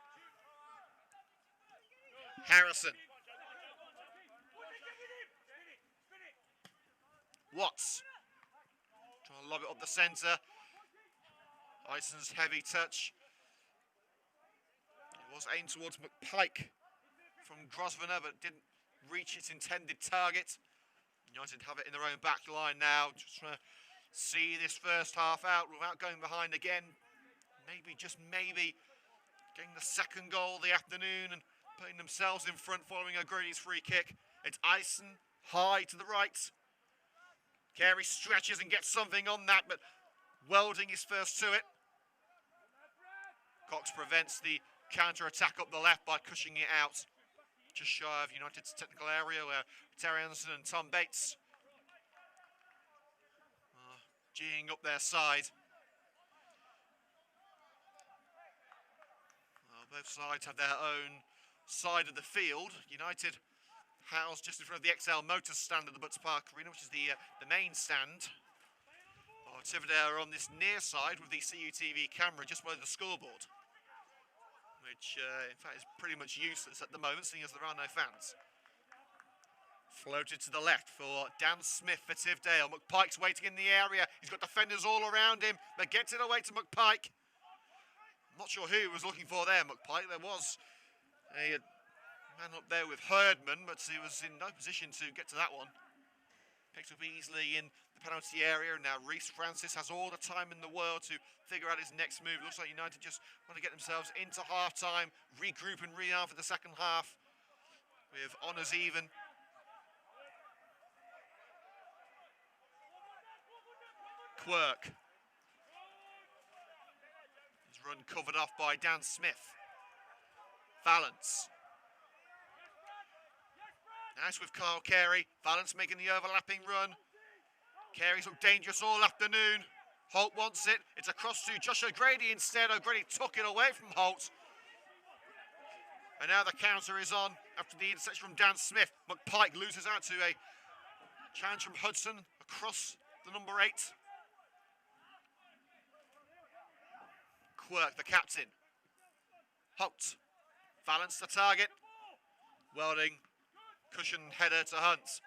A: Harrison. Watts. Trying to lob it up the centre. Ison's heavy touch. It was aimed towards McPike from Grosvenor, but didn't reach its intended target. United have it in their own back line now. Just trying to see this first half out without going behind again. Maybe, just maybe, getting the second goal of the afternoon and putting themselves in front following O'Grady's free kick. It's Ison high to the right. Carey stretches and gets something on that, but Welding is first to it. Cox prevents the counter-attack up the left by cushioning it out. Just shy of United's technical area where Terry Anderson and Tom Bates are geeing up their side. Well, both sides have their own side of the field. United housed just in front of the XL Motors stand at the Butts Park Arena, which is the main stand. Tividale are on this near side with the CUTV camera just below the scoreboard, which in fact is pretty much useless at the moment, seeing as there are no fans. Floated to the left for Dan Smith for Tividale. McPike's waiting in the area. He's got defenders all around him, but gets it away to McPike. Not sure who he was looking for there, McPike. There was a man up there with Herdman, but he was in no position to get to that one. Picked up easily in the penalty area, and now Reece Francis has all the time in the world to figure out his next move. Looks like United just want to get themselves into half-time, regroup and re-arm for the second half with honours even. Quirk. His run covered off by Dan Smith. Valance. Nice with Kyle Carey. Valance making the overlapping run. Carey's looked dangerous all afternoon. Holt wants it. It's across to Josh O'Grady instead. O'Grady took it away from Holt. And now the counter is on after the interception from Dan Smith. McPike loses out to a challenge from Hudson across the number 8. Quirk, the captain. Holt. Valance the target. Welding. Cushion header to Hunt,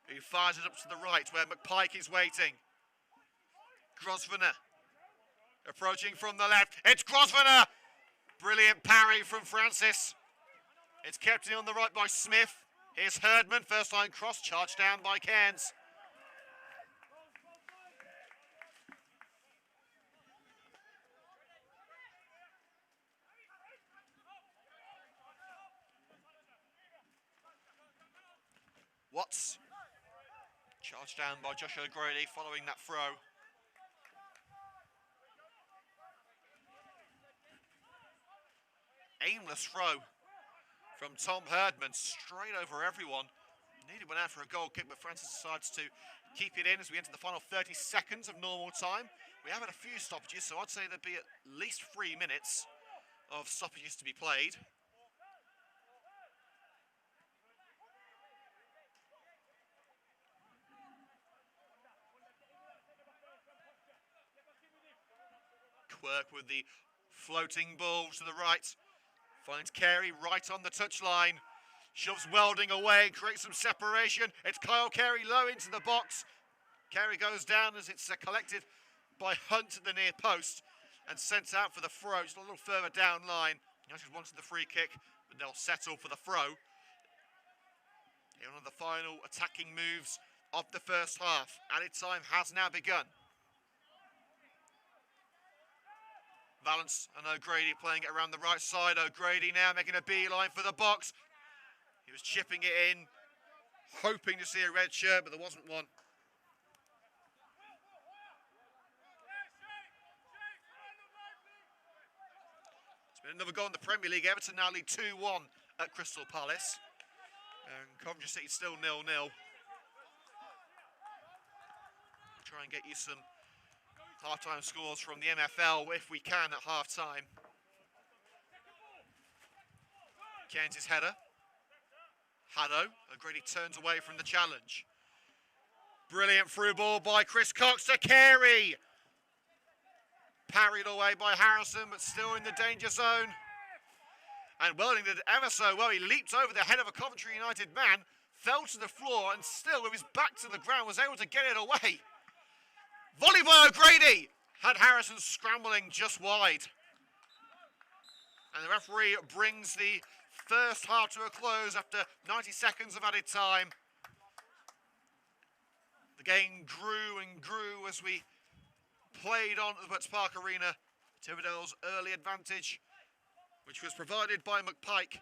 A: who fires it up to the right where McPike is waiting. Grosvenor approaching from the left. It's Grosvenor! Brilliant parry from Francis. It's kept in on the right by Smith. Here's Herdman, first line cross, charged down by Cairns. Watts, charged down by Josh O'Grady following that throw. Aimless throw from Tom Herdman, straight over everyone. Nearly went out for a goal kick, but Francis decides to keep it in as we enter the final 30 seconds of normal time. We have had a few stoppages, so I'd say there'd be at least 3 minutes of stoppages to be played. Quirk with the floating ball to the right. Finds Carey right on the touchline. Shoves Welding away, creates some separation. It's Kyle Carey low into the box. Carey goes down as it's collected by Hunt at the near post and sent out for the throw, just a little further down line. United wanted the free kick, but they'll settle for the throw. One of the final attacking moves of the first half. Added time has now begun. Valance and O'Grady playing it around the right side. O'Grady now making a beeline for the box. He was chipping it in, hoping to see a red shirt, but there wasn't one. It's been another goal in the Premier League. Everton now lead 2-1 at Crystal Palace. And Coventry City still 0-0. Try and get you some half-time scores from the MFL if we can at half-time. Cairns' header. Haddo. O'Grady turns away from the challenge. Brilliant through ball by Chris Cox to Carey. Parried away by Harrison, but still in the danger zone. And Welding did ever so well. He leaped over the head of a Coventry United man, fell to the floor, and still with his back to the ground was able to get it away. Volley by O'Grady had Harrison scrambling just wide. And the referee brings the first half to a close after 90 seconds of added time. The game grew and grew as we played on at the Butts Park Arena. Tividale's early advantage, which was provided by McPike,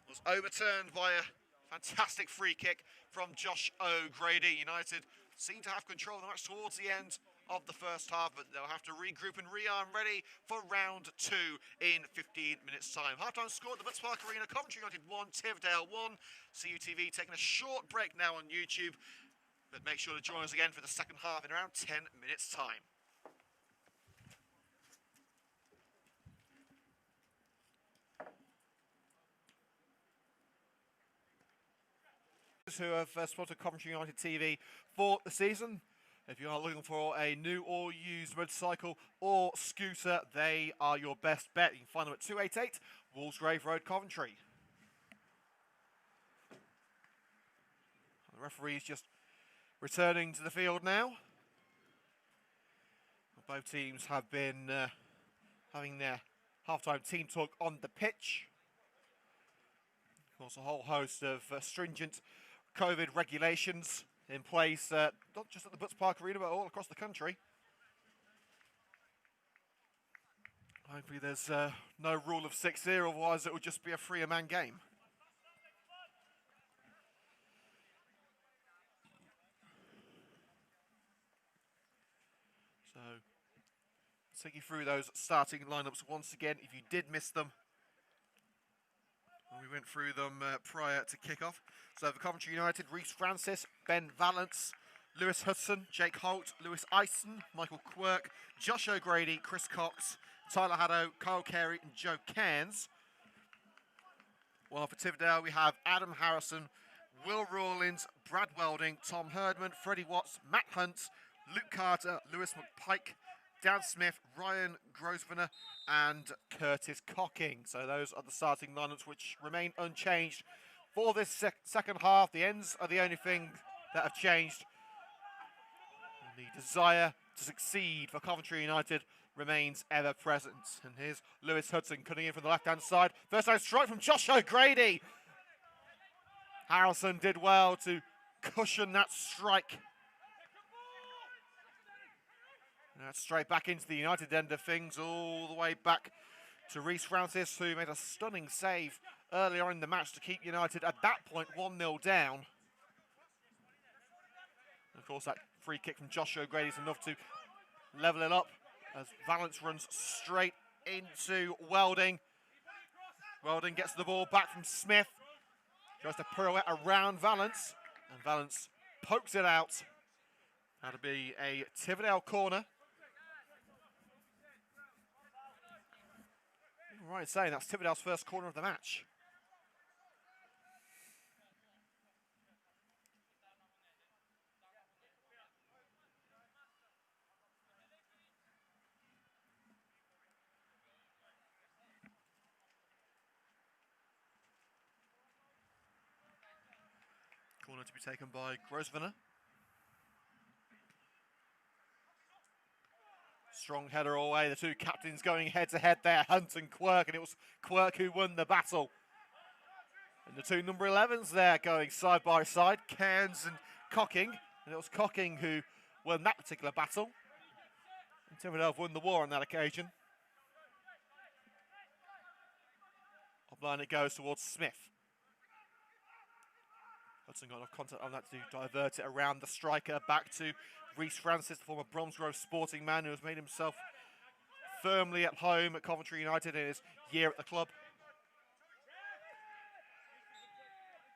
A: was overturned by a fantastic free kick from Josh O'Grady. United seem to have control of the match towards the end of the first half, but they'll have to regroup and re-arm ready for round 2 in 15 minutes' time. Half-time score at the Butts Park Arena, Coventry United 1, Tividale 1. CUTV taking a short break now on YouTube, but make sure to join us again for the second half in around 10 minutes' time. Who have spotted Coventry United TV for the season. If you are looking for a new or used motorcycle or scooter, they are your best bet. You can find them at 288 Walsgrave Road, Coventry. The referee's just returning to the field now. Both teams have been having their half-time team talk on the pitch. Of course, a whole host of stringent COVID regulations in place, not just at the Butts Park Arena, but all across the country. Hopefully there's no rule of 6 here, otherwise it would just be a freer-man game. So, let's take you through those starting lineups once again, if you did miss them. We went through them prior to kick-off. So for Coventry United, Reece Francis, Ben Valance, Lewis Hudson, Jake Holt, Lewis Eisen, Michael Quirk, Josh O'Grady, Chris Cox, Tyler Haddow, Kyle Carey and Joe Cairns. While for Tividale we have Adam Harrison, Will Rawlins, Brad Welding, Tom Herdman, Freddie Watts, Matt Hunt, Luke Carter, Lewis McPike, Dan Smith, Ryan Grosvenor and Curtis Cocking. So those are the starting lineups which remain unchanged for this second half. The ends are the only thing that have changed. And the desire to succeed for Coventry United remains ever present. And here's Lewis Hudson cutting in from the left-hand side. First time strike from Josh O'Grady. Harrison did well to cushion that strike. And that's straight back into the United end of things, all the way back to Reece Francis, who made a stunning save earlier in the match to keep United at that point 1-0 down. And of course, that free kick from Josh O'Grady is enough to level it up as Valance runs straight into Welding. Welding gets the ball back from Smith. Tries to pirouette around Valance, and Valance pokes it out. That'll be a Tividale corner. Right, saying that's Tividale's first corner of the match. Corner to be taken by Grosvenor. Strong header away, the two captains going head-to-head there, Hunt and Quirk, and it was Quirk who won the battle. And the two number 11s there going side by side, Cairns and Cocking, and it was Cocking who won that particular battle. And Tividale won the war on that occasion. Offline it goes towards Smith. Hudson got enough contact on that to divert it around the striker back to Reece Francis, the former Bromsgrove sporting man who has made himself firmly at home at Coventry United in his year at the club.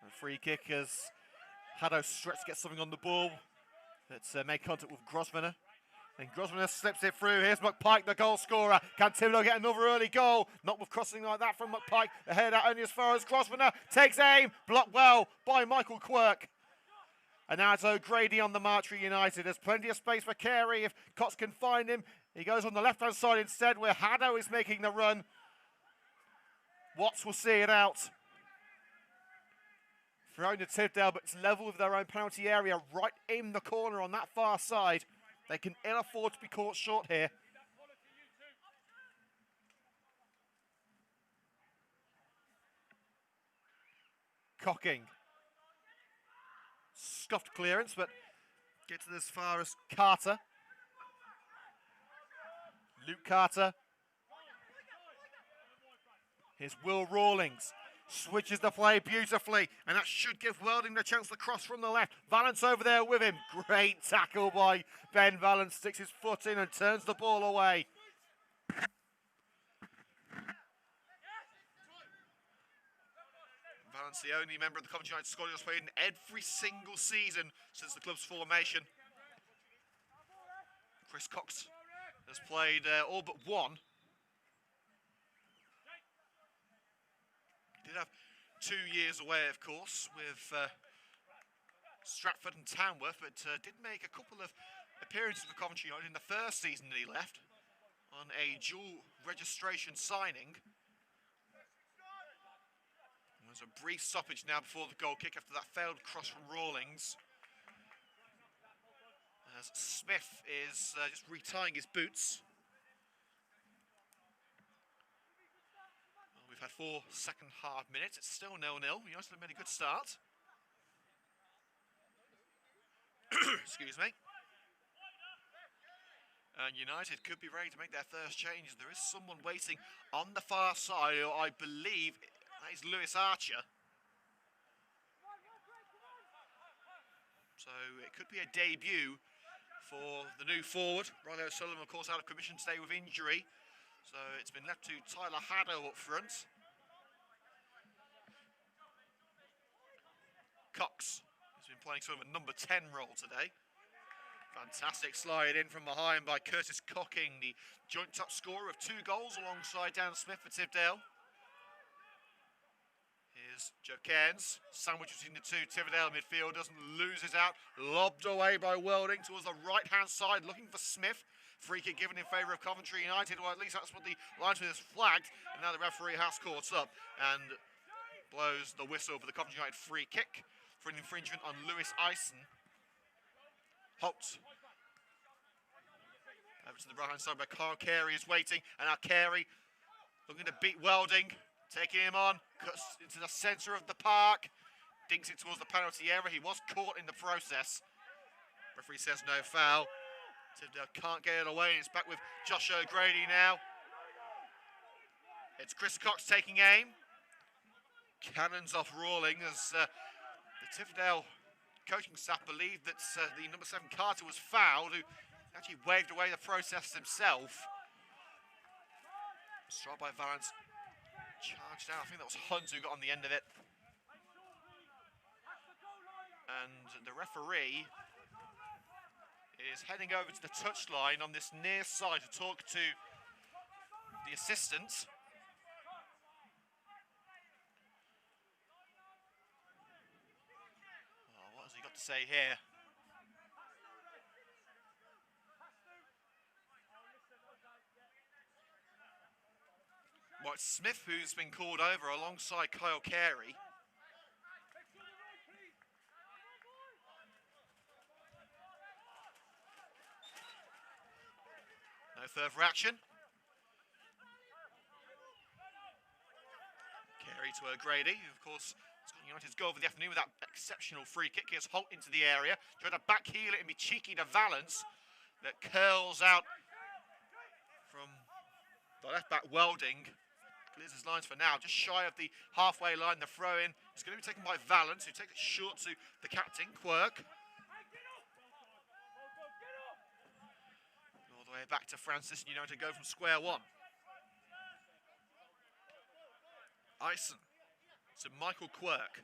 A: And free kick as Haddow stretched to get something on the ball. It's made contact with Grosvenor. And Grosvenor slips it through. Here's McPike, the goal scorer. Can Tividale get another early goal? Not with crossing like that from McPike. The header only as far as Grosvenor. Takes aim. Blocked well by Michael Quirk. And now it's O'Grady on the march for United. There's plenty of space for Carey if Cox can find him. He goes on the left-hand side instead where Haddow is making the run. Watts will see it out. Thrown to Tividale, but it's level with their own penalty area right in the corner on that far side. They can ill afford to be caught short here. Cocking. Scuffed clearance, but gets it as far as Carter. Luke Carter. Here's Will Rawlings. Switches the play beautifully, and that should give Welding the chance to cross from the left. Valance over there with him. Great tackle by Ben Valance. Sticks his foot in and turns the ball away. Valance, the only member of the Coventry United squad who has played in every single season since the club's formation. Chris Cox has played all but one. Did have 2 years away, of course, with Stratford and Tamworth, but did make a couple of appearances for Coventry United in the first season that he left on a dual registration signing. There's a brief stoppage now before the goal kick after that failed cross from Rawlings. As Smith is just retying his boots. Well, we've had 4 second half minutes. It's still 0-0. United have made a good start. Excuse me. And United could be ready to make their first change. There is someone waiting on the far side, who I believe that is Lewis Archer. So it could be a debut for the new forward. Riley O'Sullivan, of course, out of commission today with injury. So it's been left to Tyler Haddo up front. Cox has been playing sort of a number 10 role today. Fantastic slide in from behind by Curtis Cocking, the joint top scorer of 2 goals alongside Dan Smith for Tividale. Here's Joe Cairns, sandwich between the 2 Tividale midfielders, and loses out, lobbed away by Welding towards the right-hand side, looking for Smith. Free kick given in favour of Coventry United, or at least that's what the linesman has flagged, and now the referee has caught up and blows the whistle for the Coventry United free kick for an infringement on Lewis Eisen. Holt. Over to the right-hand side where Carl Carey is waiting, and now Carey looking to beat Welding. Taking him on, cuts into the centre of the park, dinks it towards the penalty area. He was caught in the process. Referee says no foul. Tividale can't get it away, and it's back with Josh O'Grady now. It's Chris Cox taking aim. Cannons off Rawling as the Tividale coaching staff believed that the number 7 Carter was fouled, who actually waved away the process himself. Struck by Valance. Charged down. I think that was Hunt who got on the end of it. And the referee is heading over to the touchline on this near side to talk to the assistant. Oh, what has he got to say here? Well, it's Smith who's been called over alongside Kyle Carey. No further action. Carey to O'Grady, who of course has got United's goal for the afternoon with that exceptional free kick. Here's Holt into the area, trying to back heel it and be cheeky to Valance, that curls out from the left back Welding. Clears his lines for now, just shy of the halfway line. The throw in is going to be taken by Valance, who takes it short to the captain, Quirk. All the way back to Francis, and United go from square one. Eisen to Michael Quirk.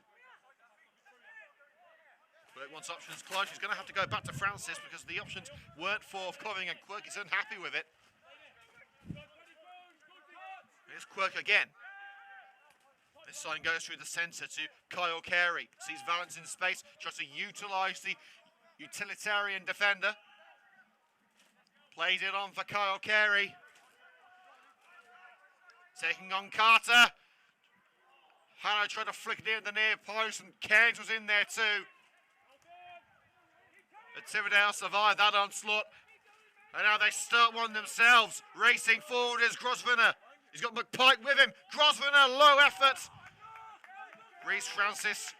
A: Quirk wants options close. He's going to have to go back to Francis because the options weren't forthcoming, and Quirk is unhappy with it. Here's Quirk again. This sign goes through the centre to Kyle Carey. Sees Valance in space, tries to utilise the utilitarian defender. Plays it on for Kyle Carey. Taking on Carter. Hanno tried to flick it near the near post, and Cairns was in there too. But Tividale survived that onslaught. And now they start one themselves. Racing forward is Grosvenor. He's got McPike with him. Grosvenor, low effort. Reece Francis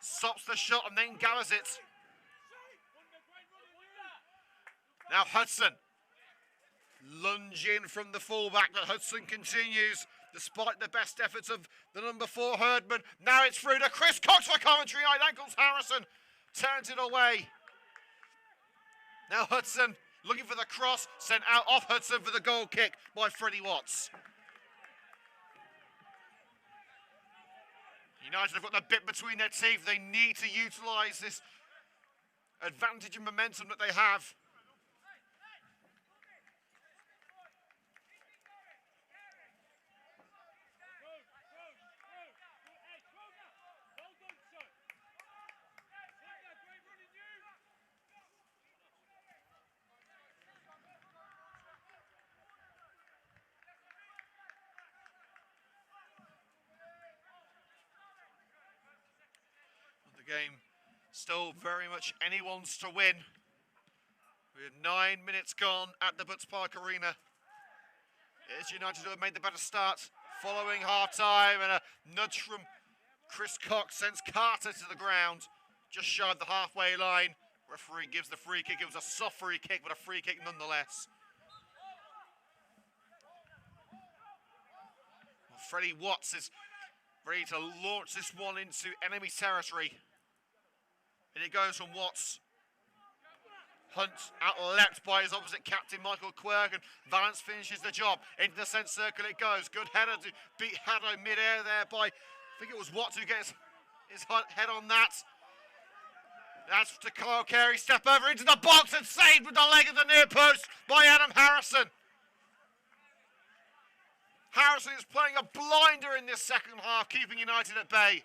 A: stops the shot and then gathers it. Now Hudson. Lunging from the fullback, but Hudson continues despite the best efforts of the number 4 Herdman. Now it's through to Chris Cox for Coventry United. Ankles Harrison. Turns it away. Now Hudson looking for the cross. Sent out off Hudson for the goal kick by Freddie Watts. United have got the bit between their teeth. They need to utilise this advantage and momentum that they have. The game still very much anyone's to win. With 9 minutes gone at the Butts Park Arena. It's United who have made the better start following half-time, and a nudge from Chris Cox sends Carter to the ground, just shy of the halfway line. Referee gives the free kick. It was a soft free kick, but a free kick nonetheless. Well, Freddie Watts is ready to launch this one into enemy territory. And it goes from Watts. Hunt out-leapt by his opposite captain, Michael Quirk, and Valance finishes the job. Into the centre circle it goes. Good header to beat Haddo mid-air there by, I think it was Watts who gets his head on that. That's to Kyle Carey, step over into the box and saved with the leg of the near post by Adam Harrison. Harrison is playing a blinder in this second half, keeping United at bay.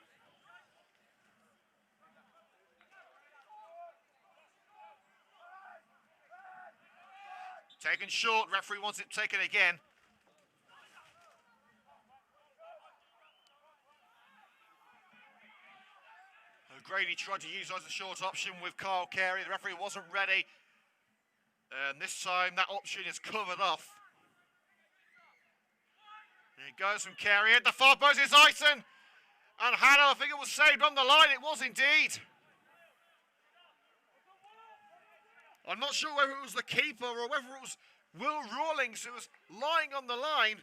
A: Taken short, referee wants it taken again. O'Grady tried to use as a short option with Kyle Carey. The referee wasn't ready. And this time that option is covered off. And it goes from Carey at the far post. It's Ison. And Haddo, I think it was saved on the line. It was indeed. I'm not sure whether it was the keeper or whether it was Will Rawlings who was lying on the line.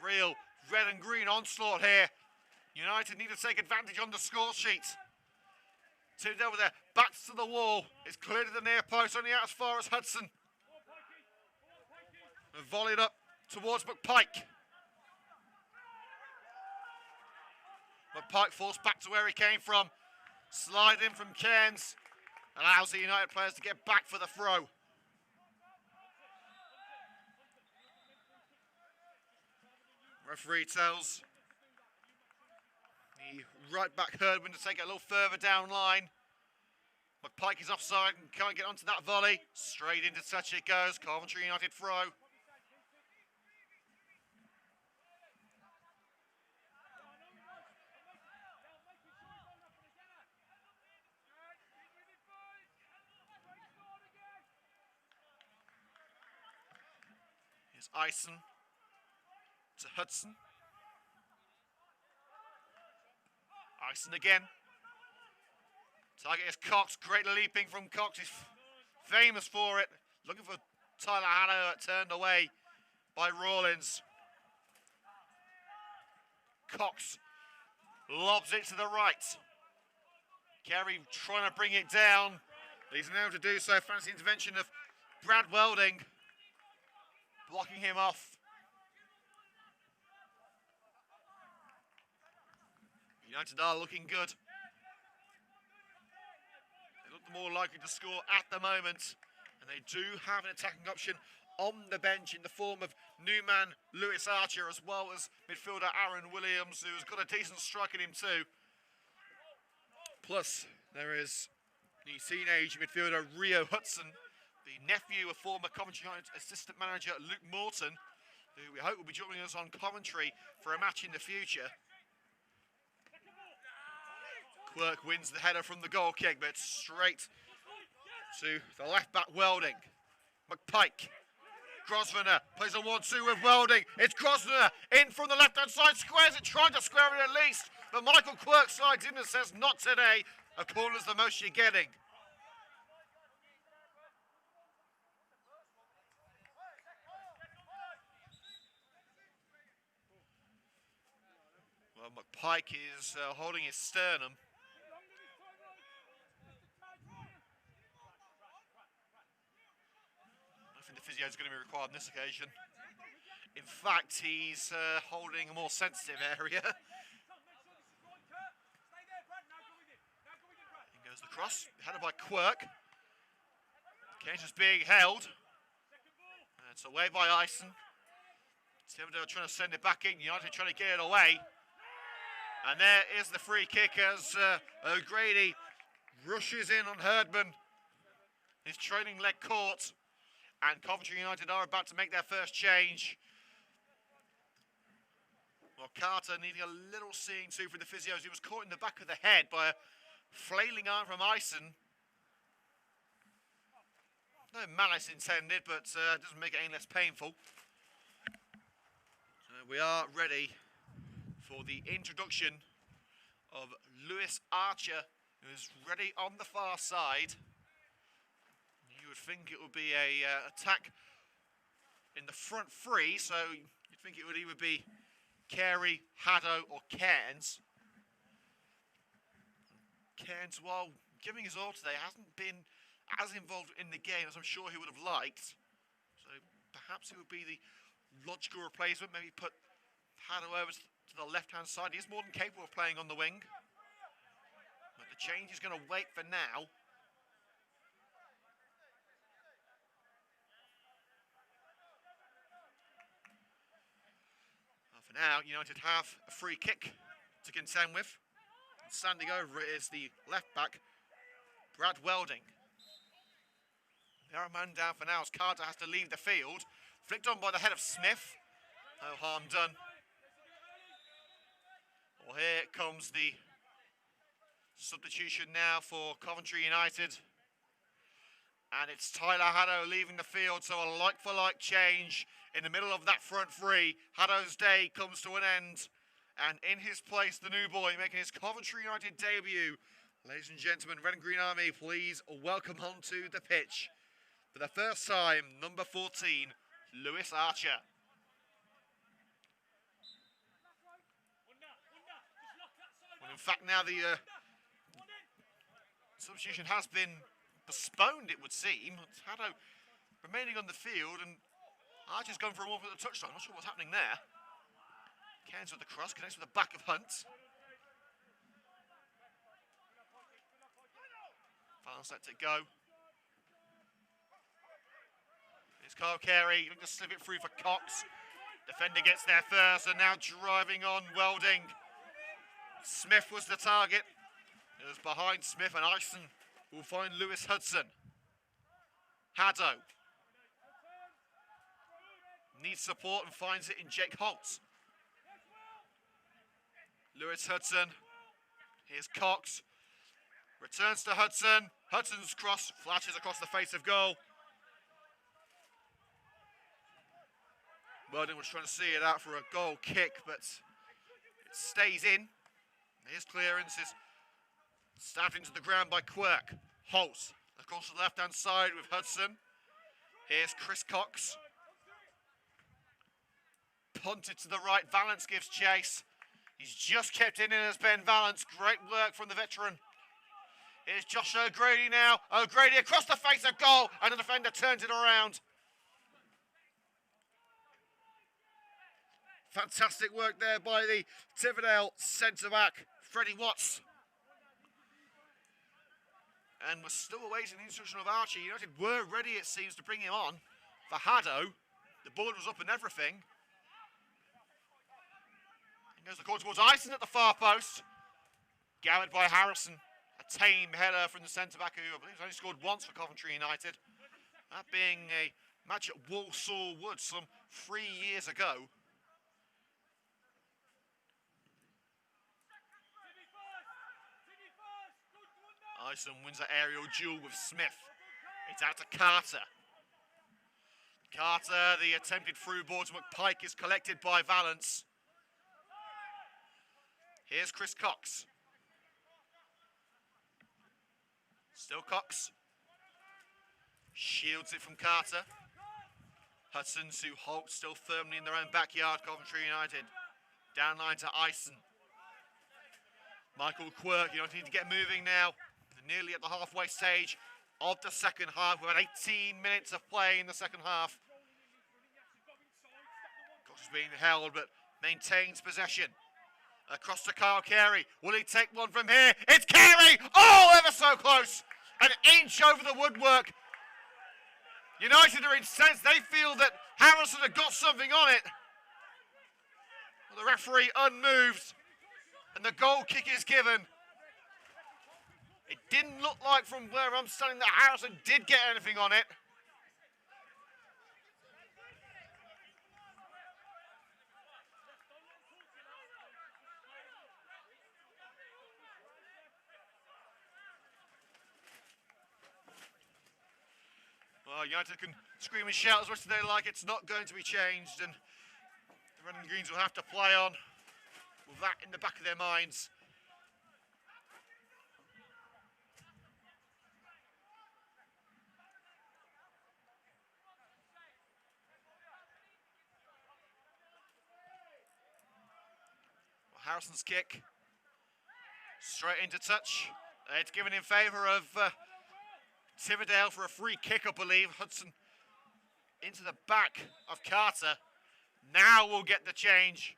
A: Real red and green onslaught here. United need to take advantage on the score sheet. Tividale with their backs to the wall. It's cleared to the near post, only out as far as Hudson. And volleyed up towards McPike. McPike falls back to where he came from. Slide in from Cairns. Allows the United players to get back for the throw. Referee tells the right back Herdman to take it a little further down line. McPike is offside and can't get onto that volley. Straight into touch it goes. Coventry United throw. Here's Ison to Hudson. Ison again. Target is Cox. Great leaping from Cox. He's famous for it. Looking for Tyler Haddo, turned away by Rawlins. Cox lobs it to the right. Carey trying to bring it down. He's unable to do so. Fancy intervention of Brad Welding, blocking him off. United are looking good. They look more likely to score at the moment. And they do have an attacking option on the bench in the form of new man Lewis Archer, as well as midfielder Aaron Williams, who's got a decent strike in him too. Plus, there is the teenage midfielder Rio Hudson, the nephew of former Coventry United assistant manager Luke Morton, who we hope will be joining us on Coventry for a match in the future. Quirk wins the header from the goal kick, but straight to the left back Welding. McPike. Grosvenor plays a 1-2 with Welding. It's Grosvenor in from the left hand side, squares it, trying to square it at least. But Michael Quirk slides in and says, not today. A corner's the most you're getting. Well, McPike is holding his sternum. Physio is going to be required on this occasion. In fact, he's holding a more sensitive area. In goes the cross, headed by Quirk. Cage is being held. And it's away by Ison. Tividale trying to send it back in. United trying to get it away. And there is the free kick as O'Grady rushes in on Herdman. His trailing leg caught. And Coventry United are about to make their first change. Well, Carter needing a little seeing to for the physios. He was caught in the back of the head by a flailing arm from Ison. No malice intended, but it doesn't make it any less painful. So we are ready for the introduction of Lewis Archer, who is ready on the far side. You would think it would be a attack in the front three, so you'd think it would either be Carey, Haddo or Cairns. Cairns, while giving his all today, hasn't been as involved in the game as I'm sure he would have liked. So perhaps it would be the logical replacement, maybe put Haddo over to the left-hand side. He is more than capable of playing on the wing. But the change is going to wait for now. For now, United have a free kick to contend with. And standing over it is the left-back, Brad Welding. They are a man down for now as Carter has to leave the field. Flicked on by the head of Smith. No harm done. Well, here comes the substitution now for Coventry United. And it's Tyler Haddo leaving the field, so a like-for-like change in the middle of that front three. Haddo's day comes to an end. And in his place, the new boy making his Coventry United debut. Ladies and gentlemen, Red and Green Army, please welcome onto the pitch, for the first time, number 14, Lewis Archer. Well, in fact, now the substitution has been postponed, it would seem. It's Haddo remaining on the field, and Archer's going for a walk at the touchline. Not sure what's happening there. Cairns with the cross, connects with the back of Hunt. Fast let it go. It's Kyle Carey, looking to slip it through for Cox. Defender gets there first, and now driving on Welding. Smith was the target. It was behind Smith, and Ison will find Lewis Hudson. Haddo needs support and finds it in Jake Holt. Lewis Hudson. Here's Cox. Returns to Hudson. Hudson's cross flashes across the face of goal. Welding was trying to see it out for a goal kick, but it stays in. His clearance is stabbed into the ground by Quirk. Holt across the left-hand side with Hudson. Here's Chris Cox. Punted to the right. Valance gives chase. He's just kept in as Ben Valance. Great work from the veteran. Here's Josh O'Grady now. O'Grady across the face of goal, and the defender turns it around. Fantastic work there by the Tividale centre-back, Freddie Watts. And we're still awaiting the instruction of Archie. United were ready, it seems, to bring him on. For Haddo, the board was up and everything. He goes the call towards Ison at the far post. Gathered by Harrison. A tame header from the centre-back, who I believe has only scored once for Coventry United. That being a match at Walsall Wood some 3 years ago. Ison wins that aerial duel with Smith. It's out to Carter. Carter, the attempted through ball to McPike, is collected by Valance. Here's Chris Cox. Still Cox. Shields it from Carter. Hudson to Holt, still firmly in their own backyard, Coventry United. Down line to Ison. Michael Quirk, you need to get moving now. They're nearly at the halfway stage of the second half. We've had 18 minutes of play in the second half. Cox is being held, but maintains possession. Across to Kyle Carey. Will he take one from here? It's Carey! Oh, ever so close! An inch over the woodwork. United are incensed. They feel that Harrison had got something on it. Well, the referee unmoved, and the goal kick is given. It didn't look like from where I'm standing that Harrison did get anything on it. Well, United can scream and shout as much as they like. It's not going to be changed, and the Red and Greens will have to play on with that in the back of their minds. Well, Harrison's kick straight into touch. It's given in favour of Tividale for a free kick, I believe. Hudson into the back of Carter. Now we'll get the change.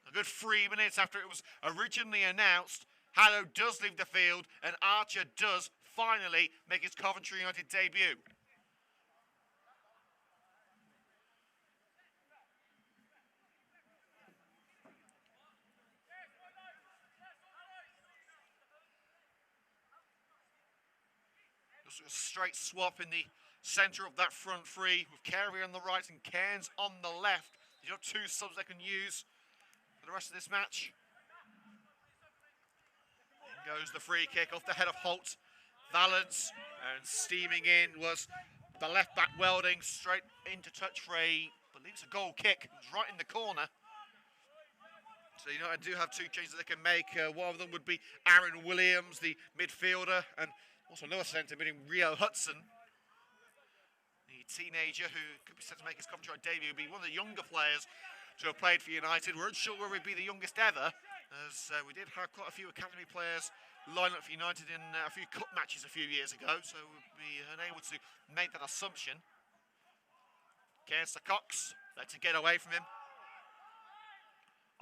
A: A good 3 minutes after it was originally announced, Hallow does leave the field and Archer does finally make his Coventry United debut. Just a straight swap in the centre of that front three with Carey on the right and Cairns on the left. You have two subs they can use for the rest of this match. In goes the free kick off the head of Holt. Valance, and steaming in was the left back Welding, straight into touch for I believe it's a goal kick. It was right in the corner. So United do have two changes they can make. One of them would be Aaron Williams, the midfielder, and also another centre being Rio Hudson, the teenager who could be set to make his Coventry debut. Be one of the younger players to have played for United. We're unsure whether he'd be the youngest ever, as we did have quite a few academy players line up for United in a few cup matches a few years ago, so we'd be unable to make that assumption. Cairns to Cox, let to get away from him.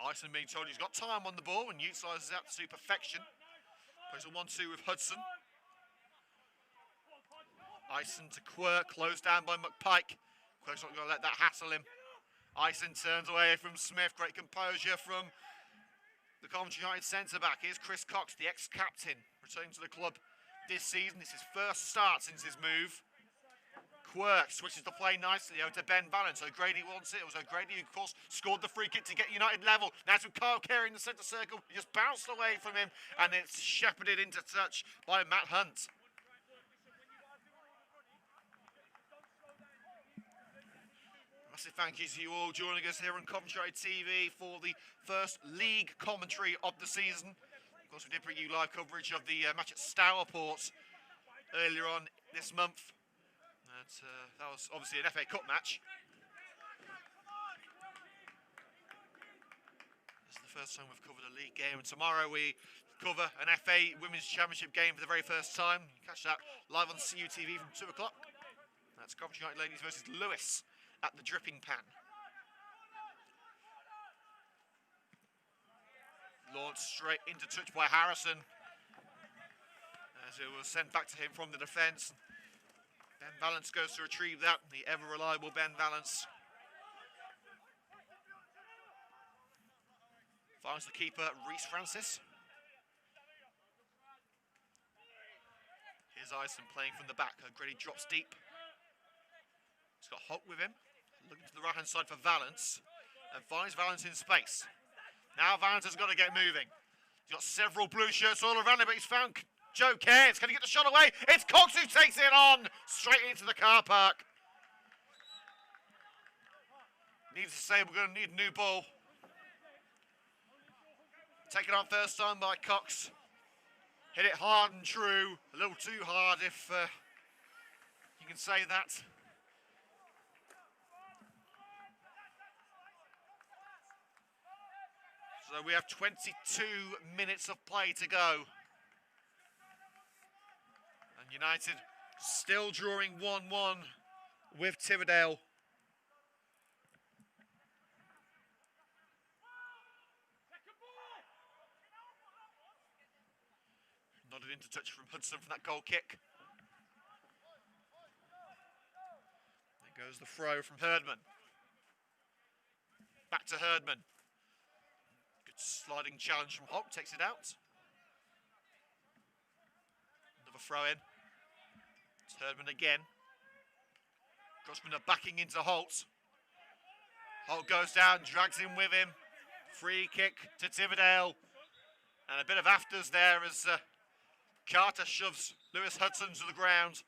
A: Ison being told he's got time on the ball and utilises that to perfection. Plays a 1-2 with Hudson. Ison to Quirk, closed down by McPike. Quirk's not going to let that hassle him. Ison turns away from Smith. Great composure from the Coventry United centre-back. Here's Chris Cox, the ex-captain, returning to the club this season. This is his first start since his move. Quirk switches the play nicely over to Ben Valance. O'Grady wants it. It was O'Grady who, of course, scored the free kick to get United level. Now to Kyle Carey in the centre circle. He just bounced away from him, and it's shepherded into touch by Matt Hunt. Massive thank you to you all joining us here on Coventry TV for the first league commentary of the season. Of course, we did bring you live coverage of the match at Stourport earlier on this month. That was obviously an FA Cup match. This is the first time we've covered a league game, and tomorrow we cover an FA Women's Championship game for the very first time. You can catch that live on CUTV from 2 o'clock. That's Coventry United Ladies versus Lewis at the Dripping Pan. Launched straight into touch by Harrison, as it was sent back to him from the defence. Ben Valance goes to retrieve that, the ever-reliable Ben Valance. Finds the keeper, Reece Francis. Here's Ison playing from the back. O'Grady drops deep. He's got Holt with him. Looking to the right-hand side for Valance, and finds Valance in space. Now Valance has got to get moving. He's got several blue shirts all around him, but he's found Joe Cairns. Can he get the shot away? It's Cox who takes it on straight into the car park. Needless to say, we're going to need a new ball. Taken on first time by Cox. Hit it hard and true. A little too hard, if you can say that. So we have 22 minutes of play to go. And United still drawing 1-1 with Tividale. Nodded into touch from Hudson for that goal kick. There goes the throw from Herdman. Back to Herdman. Good sliding challenge from Holt, takes it out. The throw in. Turdman again. Grossman are backing into Holt. Holt goes down, drags him with him. Free kick to Tividale. And a bit of afters there as Carter shoves Lewis Hudson to the ground.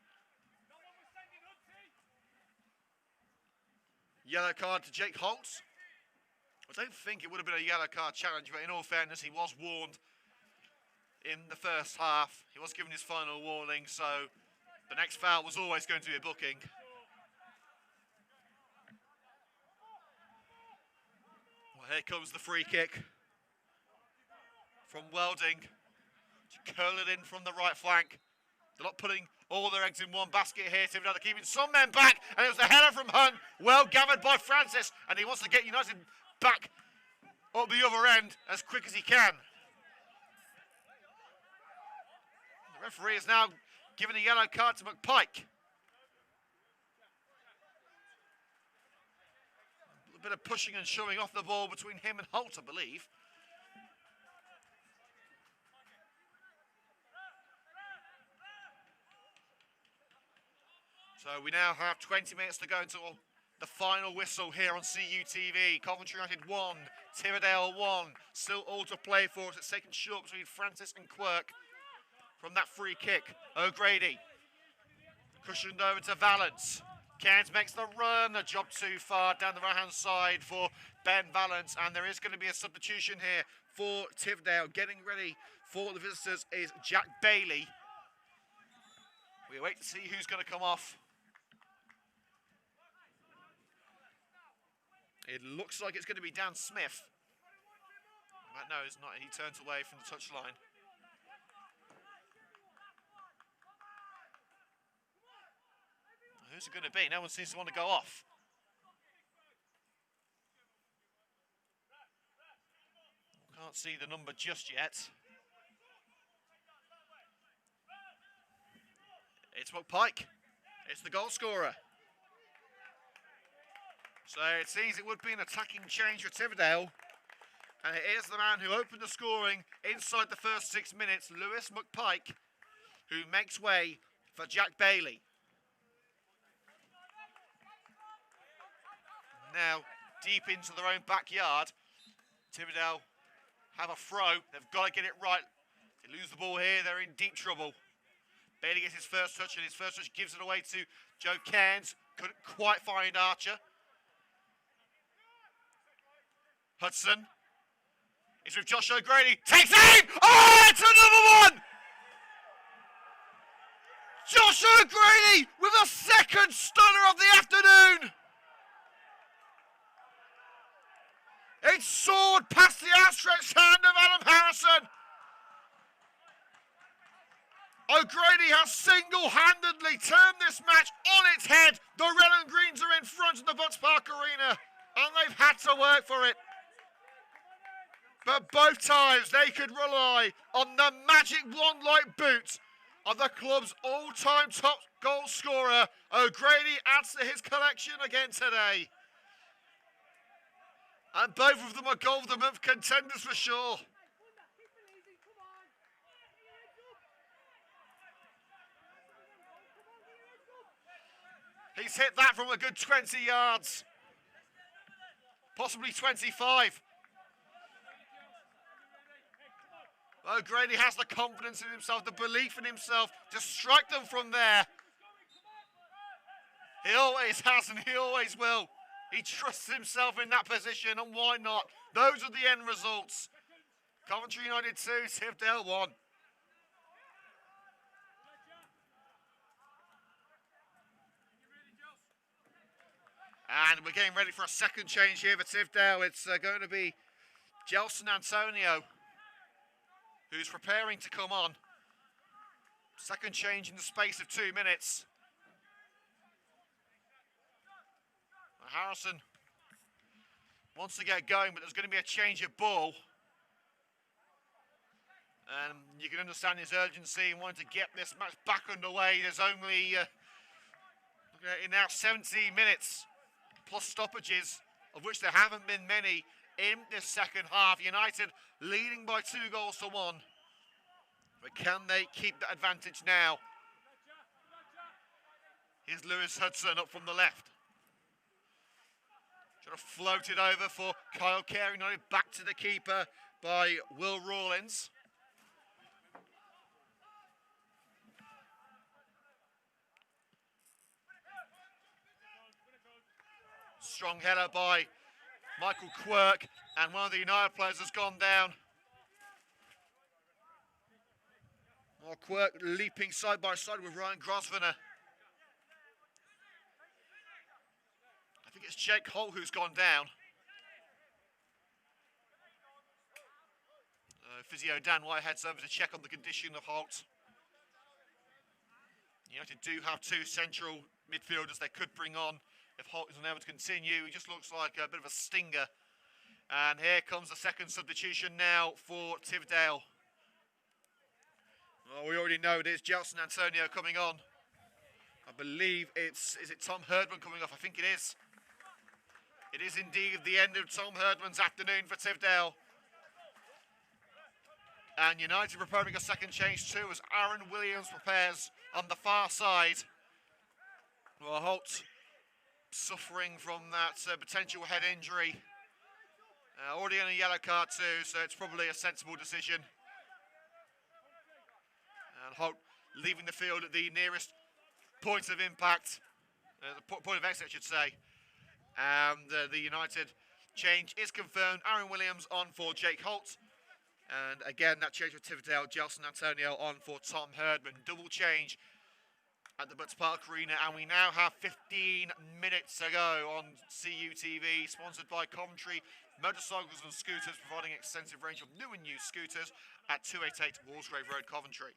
A: Yellow card to Jake Holt. I don't think it would have been a yellow card challenge, but in all fairness, he was warned in the first half. He was given his final warning, so the next foul was always going to be a booking. Well, here comes the free kick from Welding to curl it in from the right flank. They're not putting all their eggs in one basket here. They're keeping some men back, and it was a header from Hunt, well gathered by Francis, and he wants to get United back up the other end as quick as he can. The referee is now giving a yellow card to McPike. A bit of pushing and shoving off the ball between him and Holt, I believe. So we now have 20 minutes to go until the final whistle here on CUTV. Coventry United 1, Tividale 1. Still all to play for. It's taken short between Francis and Quirk from that free kick. O'Grady cushioned over to Valance. Cairns makes the run. A job too far down the right-hand side for Ben Valance. And there is going to be a substitution here for Tividale. Getting ready for the visitors is Jack Bailey. We wait to see who's going to come off. It looks like it's going to be Dan Smith. But no, it's not. He turns away from the touchline. Who's it going to be? No one seems to want to go off. Can't see the number just yet. It's McPike. It's the goal scorer. So it seems it would be an attacking change for Tividale. And it is the man who opened the scoring inside the first 6 minutes, Lewis McPike, who makes way for Jack Bailey. Now, deep into their own backyard, Tividale have a throw. They've got to get it right. If they lose the ball here, they're in deep trouble. Bailey gets his first touch, and his first touch gives it away to Joe Cairns. Couldn't quite find Archer. Hudson is with Josh O'Grady. Takes aim! Oh, it's another one! Josh O'Grady with a second stunner of the afternoon. It soared past the outstretched hand of Adam Harrison. O'Grady has single-handedly turned this match on its head. The red and greens are in front of the Butts Park Arena, and they've had to work for it. But both times they could rely on the magic blonde light boot of the club's all-time top goal scorer. O'Grady adds to his collection again today. And both of them are goal of the month contenders for sure. He's hit that from a good 20 yards. Possibly 25. O'Grady has the confidence in himself, the belief in himself to strike them from there. He always has and he always will. He trusts himself in that position, and why not? Those are the end results. Coventry United 2, Tividale 1. And we're getting ready for a second change here for Tividale. It's going to be Gelson Antonio, who's preparing to come on. Second change in the space of 2 minutes. Harrison wants to get going, but there's going to be a change of ball. And you can understand his urgency and wanting to get this match back underway. There's only in now 17 minutes plus stoppages, of which there haven't been many in this second half. United leading by 2 goals to 1. But can they keep that advantage now? Here's Lewis Hudson up from the left. Trying to float it over for Kyle Carey. Now back to the keeper by Will Rawlins. Strong header by Michael Quirk, and one of the United players has gone down. More Quirk leaping side by side with Ryan Grosvenor. I think it's Jake Holt who's gone down. Physio Dan White heads over to check on the condition of Holt. United do have two central midfielders they could bring on if Holt is unable to continue. He just looks like a bit of a stinger. And here comes the second substitution now for Tividale. Well, we already know it is Gelson Antonio coming on. I believe is it Tom Herdman coming off? I think it is. It is indeed the end of Tom Herdman's afternoon for Tividale. And United preparing a second change too as Aaron Williams prepares on the far side. Well, Holt suffering from that potential head injury. Already on a yellow card too, so it's probably a sensible decision. And Holt leaving the field at the nearest point of impact, the point of exit I should say. And the United change is confirmed. Aaron Williams on for Jake Holt. And again, that change for Tividale, Gelson Antonio on for Tom Herdman. Double change at the Butts Park Arena, and we now have 15 minutes to go on CUTV, sponsored by Coventry Motorcycles and Scooters, providing extensive range of new and used scooters at 288 Walsgrave Road, Coventry.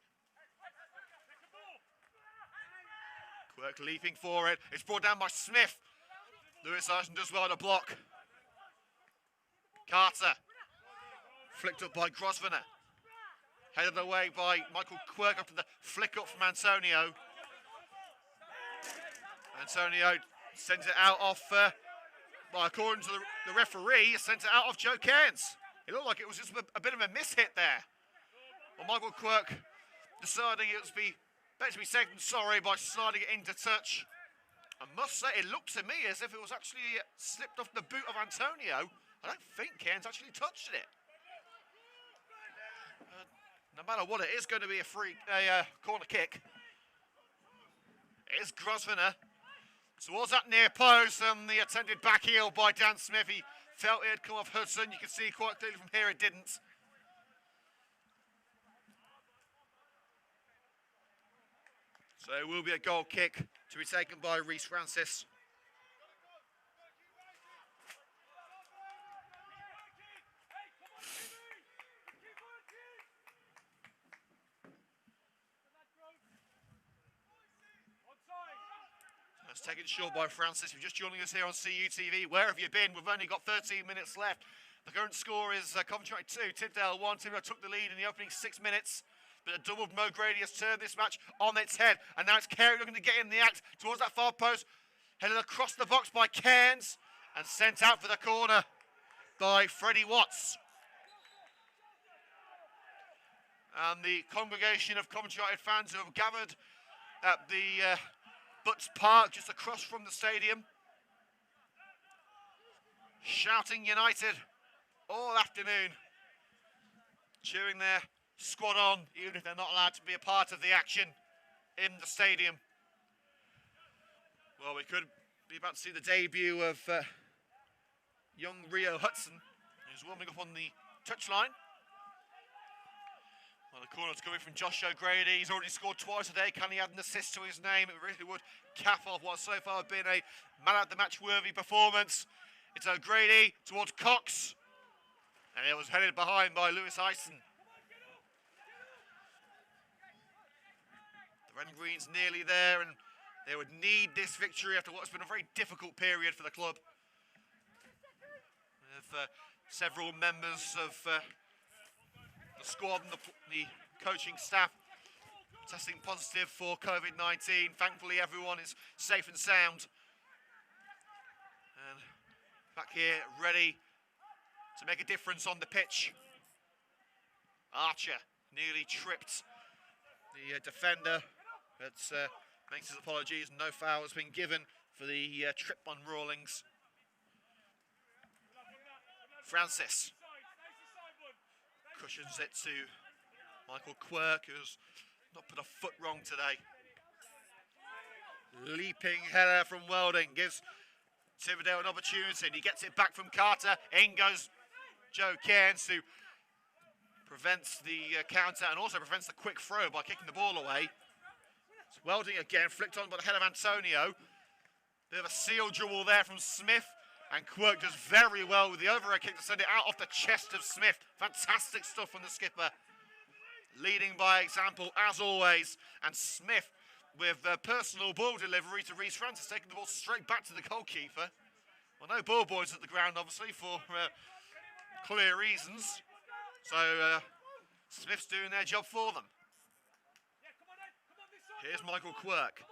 A: Quirk leaping for it. It's brought down by Smith. Lewis Hudson does well to block. Carter. Flicked up by Grosvenor. Headed away by Michael Quirk after the flick up from Antonio. Antonio sends it out off, well, according to the referee, sent it out off Joe Cairns. It looked like it was just a bit of a miss-hit there. Well, Michael Quirk deciding it was better to be safe than sorry by sliding it into touch. I must say, it looked to me as if it was actually slipped off the boot of Antonio. I don't think Cairns actually touched it. No matter what, it is going to be a corner kick. It is Grosvenor towards that near post, and the attempted back heel by Dan Smith. He felt it had come off Hudson. You can see quite clearly from here it didn't. So it will be a goal kick to be taken by Reece Francis. That's taken short by Francis. If you're just joining us here on CUTV, where have you been? We've only got 13 minutes left. The current score is Coventry 2, Tividale 1. Tividale took the lead in the opening 6 minutes. But a double Mo Grady has turned this match on its head. And now it's Carey looking to get in the act towards that far post. Headed across the box by Cairns. And sent out for the corner by Freddie Watts. And the congregation of Coventry United fans who have gathered at the Butts Park just across from the stadium. Shouting United all afternoon. Cheering their squad on, even if they're not allowed to be a part of the action in the stadium. Well, we could be about to see the debut of young Rio Hudson, who's warming up on the touchline. Well, the corner's coming from Josh O'Grady. He's already scored twice today. Can he add an assist to his name? It really would cap off what so far been a man of the match worthy performance. It's O'Grady towards Cox. And it was headed behind by Lewis Hudson. The Red and Green's nearly there, and they would need this victory after what's been a very difficult period for the club. With several members of the squad and the coaching staff testing positive for COVID-19. Thankfully, everyone is safe and sound. And back here, ready to make a difference on the pitch. Archer nearly tripped the defender, but makes his apologies. No foul has been given for the trip on Rawlings. Francis cushions it to Michael Quirk, who's not put a foot wrong today. Leaping header from Welding gives Tividale an opportunity, and he gets it back from Carter. In goes Joe Cairns, who prevents the counter and also prevents the quick throw by kicking the ball away. It's Welding again, flicked on by the head of Antonio. Bit of a seal dribble there from Smith, and Quirk does very well with the overhead kick to send it out off the chest of Smith. Fantastic stuff from the skipper. Leading by example as always, and Smith with personal ball delivery to Reece Francis, taking the ball straight back to the goalkeeper. Well, no ball boys at the ground, obviously, for clear reasons. So Smith's doing their job for them. Here's Michael Quirk.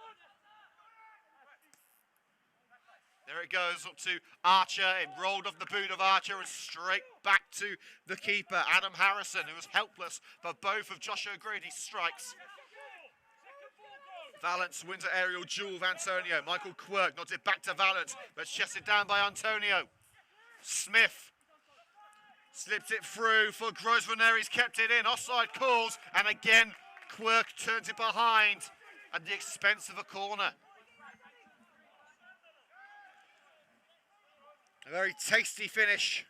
A: There it goes up to Archer. It rolled off the boot of Archer and straight back to the keeper, Adam Harrison, who was helpless for both of Josh O'Grady's strikes. Valance wins an aerial duel with Antonio. Michael Quirk nods it back to Valance, but chested down by Antonio. Smith slips it through for Grosvenor. He's kept it in. Offside calls, and again Quirk turns it behind at the expense of a corner. A very tasty finish.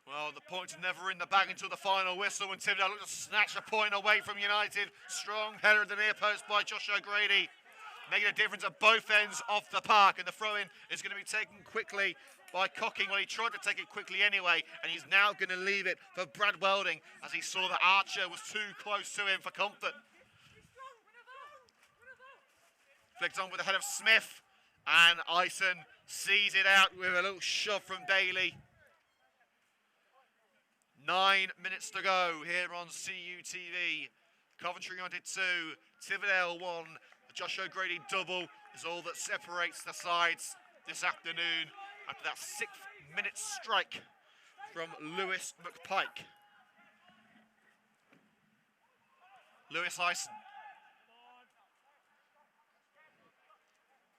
A: Well, the point's never in the bag until the final whistle, and Tividale looked to snatch a point away from United. Strong header at the near post by Josh O'Grady, making a difference at both ends of the park, and the throw-in is going to be taken quickly by Cocking. Well, he tried to take it quickly anyway, and he's now going to leave it for Brad Welding, as he saw that Archer was too close to him for comfort. Flicked on with the head of Smith, and Ison sees it out with a little shove from Bailey. 9 minutes to go here on CUTV. Coventry United 2, Tividale 1. The Josh O'Grady double is all that separates the sides this afternoon after that 6th-minute strike from Lewis McPike. Lewis Ison.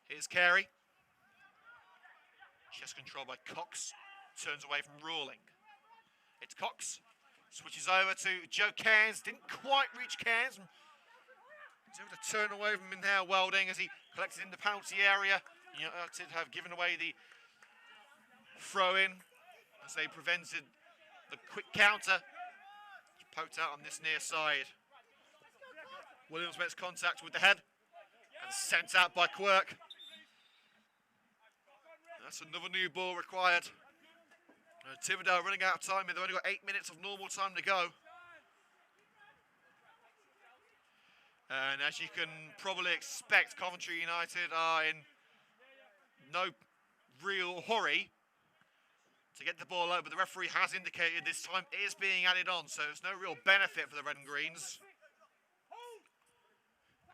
A: Here's Carey. Chest control by Cox. Turns away from Rawling. It's Cox. Switches over to Joe Cairns. Didn't quite reach Cairns. He's able to turn away from him now, Welding, as he collected in the penalty area. United have given away the throw-in as they prevented the quick counter. Poked out on this near side. Williams makes contact with the head and sent out by Quirk. That's another new ball required. Tividale running out of time. They've only got 8 minutes of normal time to go. And as you can probably expect, Coventry United are in no real hurry to get the ball over. The referee has indicated this time is being added on, so there's no real benefit for the Red and Greens.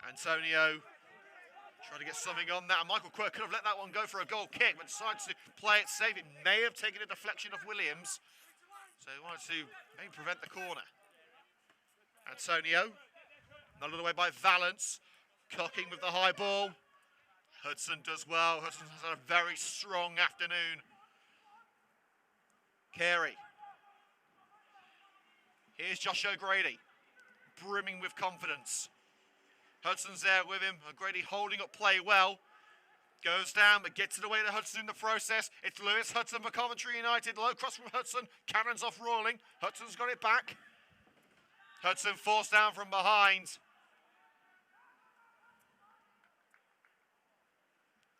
A: Antonio trying to get something on that. And Michael Quirk could have let that one go for a goal kick, but decides to play it safe. It may have taken a deflection of Williams, so he wanted to maybe prevent the corner. Antonio, nodded away by Valance, Cocking with the high ball. Hudson does well. Hudson has had a very strong afternoon. Carey. Here's Josh O'Grady, brimming with confidence. Hudson's there with him. O'Grady holding up play well. Goes down, but gets it away to Hudson in the process. It's Lewis Hudson for Coventry United. Low cross from Hudson. Cannons off Rawling. Hudson's got it back. Hudson forced down from behind.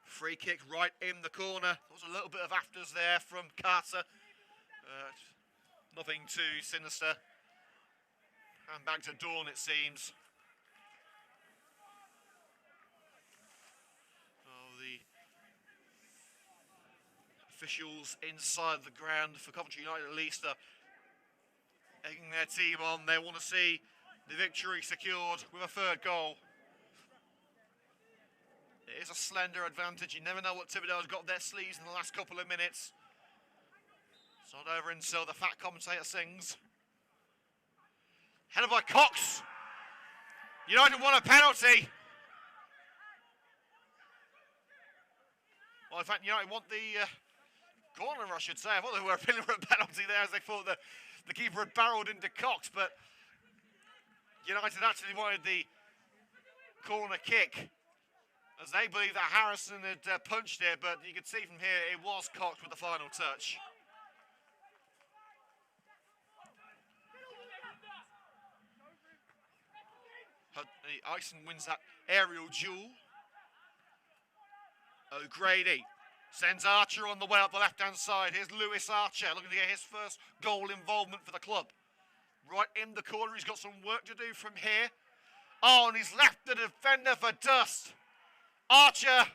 A: Free kick right in the corner. There was a little bit of afters there from Carter. Nothing too sinister. And back to dawn, it seems. Officials inside the ground for Coventry United at least are egging their team on. They want to see the victory secured with a third goal. It is a slender advantage. You never know what Tividale's got up their sleeves in the last couple of minutes. It's not over until the fat commentator sings. Headed by Cox. United won a penalty. Well, in fact, United want the corner, I should say. I thought they were appealing for a penalty there as they thought the keeper had barreled into Cox, but United actually wanted the corner kick, as they believe that Harrison had punched it, but you can see from here it was Cox with the final touch. Ison wins that aerial duel. O'Grady sends Archer on the way up the left-hand side. Here's Lewis Archer looking to get his first goal involvement for the club. Right in the corner, he's got some work to do from here. Oh, and he's left the defender for dust. Archer,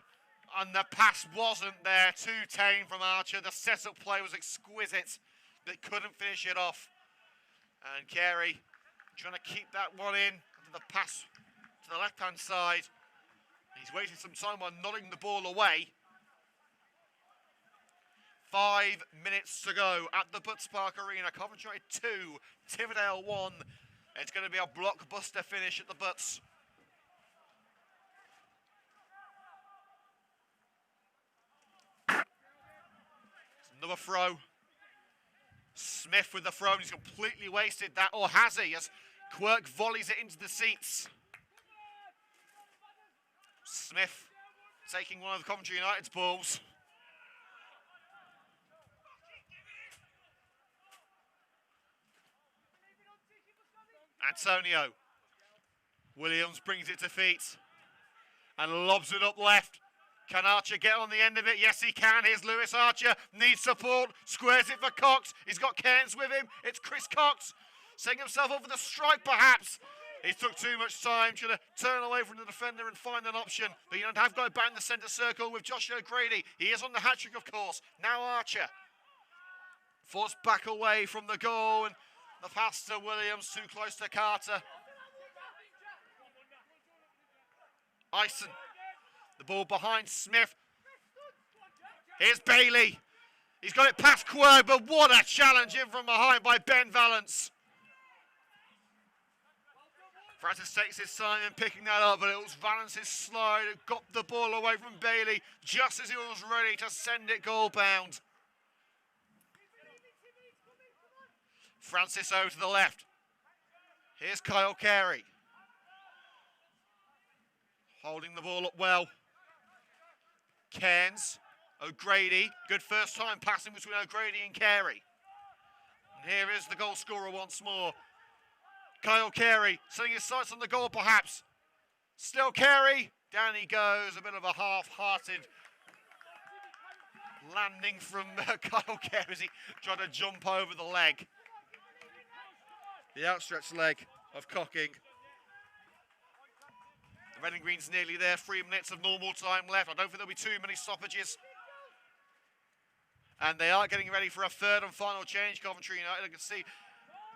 A: and the pass wasn't there. Too tame from Archer. The set-up play was exquisite, but couldn't finish it off. And Carey trying to keep that one in. The pass to the left-hand side. He's waiting some time by nodding the ball away. 5 minutes to go at the Butts Park Arena. Coventry 2, Tividale 1. It's going to be a blockbuster finish at the Butts. Another throw. Smith with the throw, and he's completely wasted that. Or has he? As Quirk volleys it into the seats. Smith taking one of the Coventry United's balls. Antonio. Williams brings it to feet and lobs it up left. Can Archer get on the end of it? Yes, he can. Here's Lewis Archer. Needs support. Squares it for Cox. He's got Cairns with him. It's Chris Cox. Setting himself up for the strike, perhaps. He took too much time. Should have turned away from the defender and find an option. But you don't have got it back in the centre circle with Josh O'Grady. He is on the hat-trick, of course. Now Archer. Forced back away from the goal. And the pass to Williams, too close to Carter. Ison. The ball behind Smith. Here's Bailey. He's got it past Quirk, but what a challenge in from behind by Ben Valance. Francis takes his time in picking that up, but it was Valance's slide who got the ball away from Bailey just as he was ready to send it goal bound. Francis over to the left. Here's Kyle Carey. Holding the ball up well. Cairns, O'Grady, good first time passing between O'Grady and Carey. And here is the goal scorer once more. Kyle Carey, setting his sights on the goal perhaps. Still Carey, down he goes, a bit of a half-hearted landing from Kyle Carey as he tried to jump over the leg. The outstretched leg of Cocking. The red and green's nearly there, 3 minutes of normal time left. I don't think there'll be too many stoppages. And they are getting ready for a third and final change, Coventry United. I can see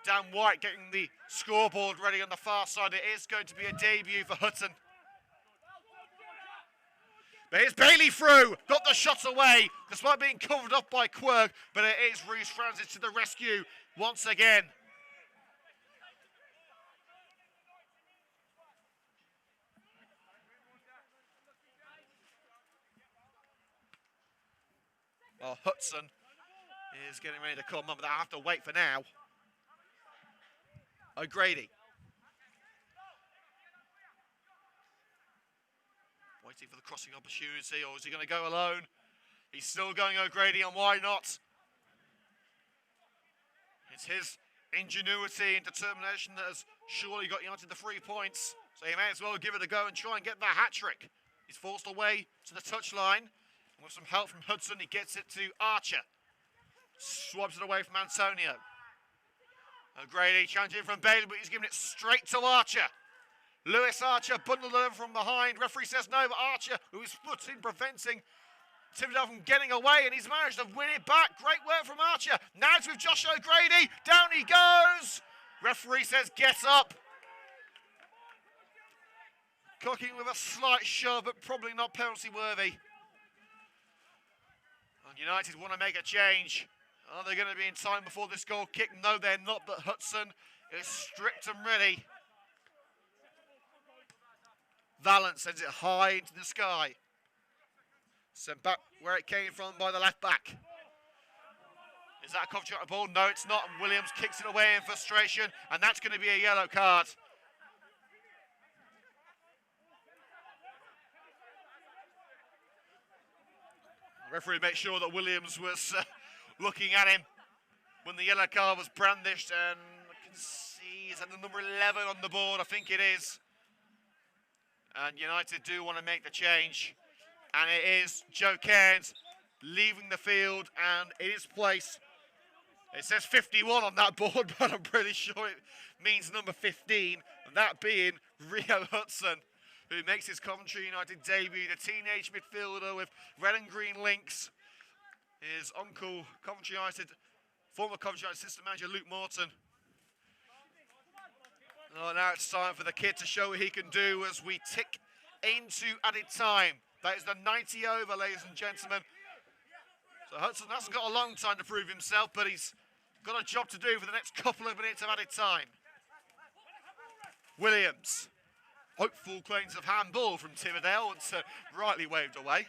A: Dan White getting the scoreboard ready on the far side. It is going to be a debut for Hutton. But here's Bailey through, got the shot away, despite being covered up by Quirk. But it is Reece Francis to the rescue once again. Well, Hudson is getting ready to come on, but I have to wait for now. O'Grady. Waiting for the crossing opportunity, or is he going to go alone? He's still going O'Grady, and why not? It's his ingenuity and determination that has surely got United the 3 points. So he may as well give it a go and try and get that hat-trick. He's forced away to the touchline. With some help from Hudson, he gets it to Archer. Swabs it away from Antonio. O'Grady challenging from Bailey, but he's giving it straight to Archer. Lewis Archer bundled it from behind. Referee says no, but Archer, who is footing, preventing Tividale from getting away, and he's managed to win it back. Great work from Archer. Now it's with Josh O'Grady. Down he goes. Referee says get up. Cooking with a slight shove, but probably not penalty worthy. And United want to make a change. Are they going to be in time before this goal kick? No, they're not, but Hudson is stripped and ready. Valance sends it high into the sky. Sent back where it came from by the left back. Is that a Coventry United ball? No, it's not. And Williams kicks it away in frustration, and that's going to be a yellow card. The referee made sure that Williams was looking at him when the yellow card was brandished, and I can see is that the number 11 on the board? I think it is. And United do want to make the change, and it is Joe Cairns leaving the field, and in his place, it says 51 on that board, but I'm pretty sure it means number 15, and that being Rio Hudson, who makes his Coventry United debut, the teenage midfielder with red and green links. His uncle, Coventry United, former Coventry United assistant manager Luke Morton. Oh, now it's time for the kid to show what he can do as we tick into added time. That is the 90 over, ladies and gentlemen. So Hudson hasn't got a long time to prove himself, but he's got a job to do for the next couple of minutes of added time. Williams. Hopeful claims of handball from Tividale. It's rightly waved away.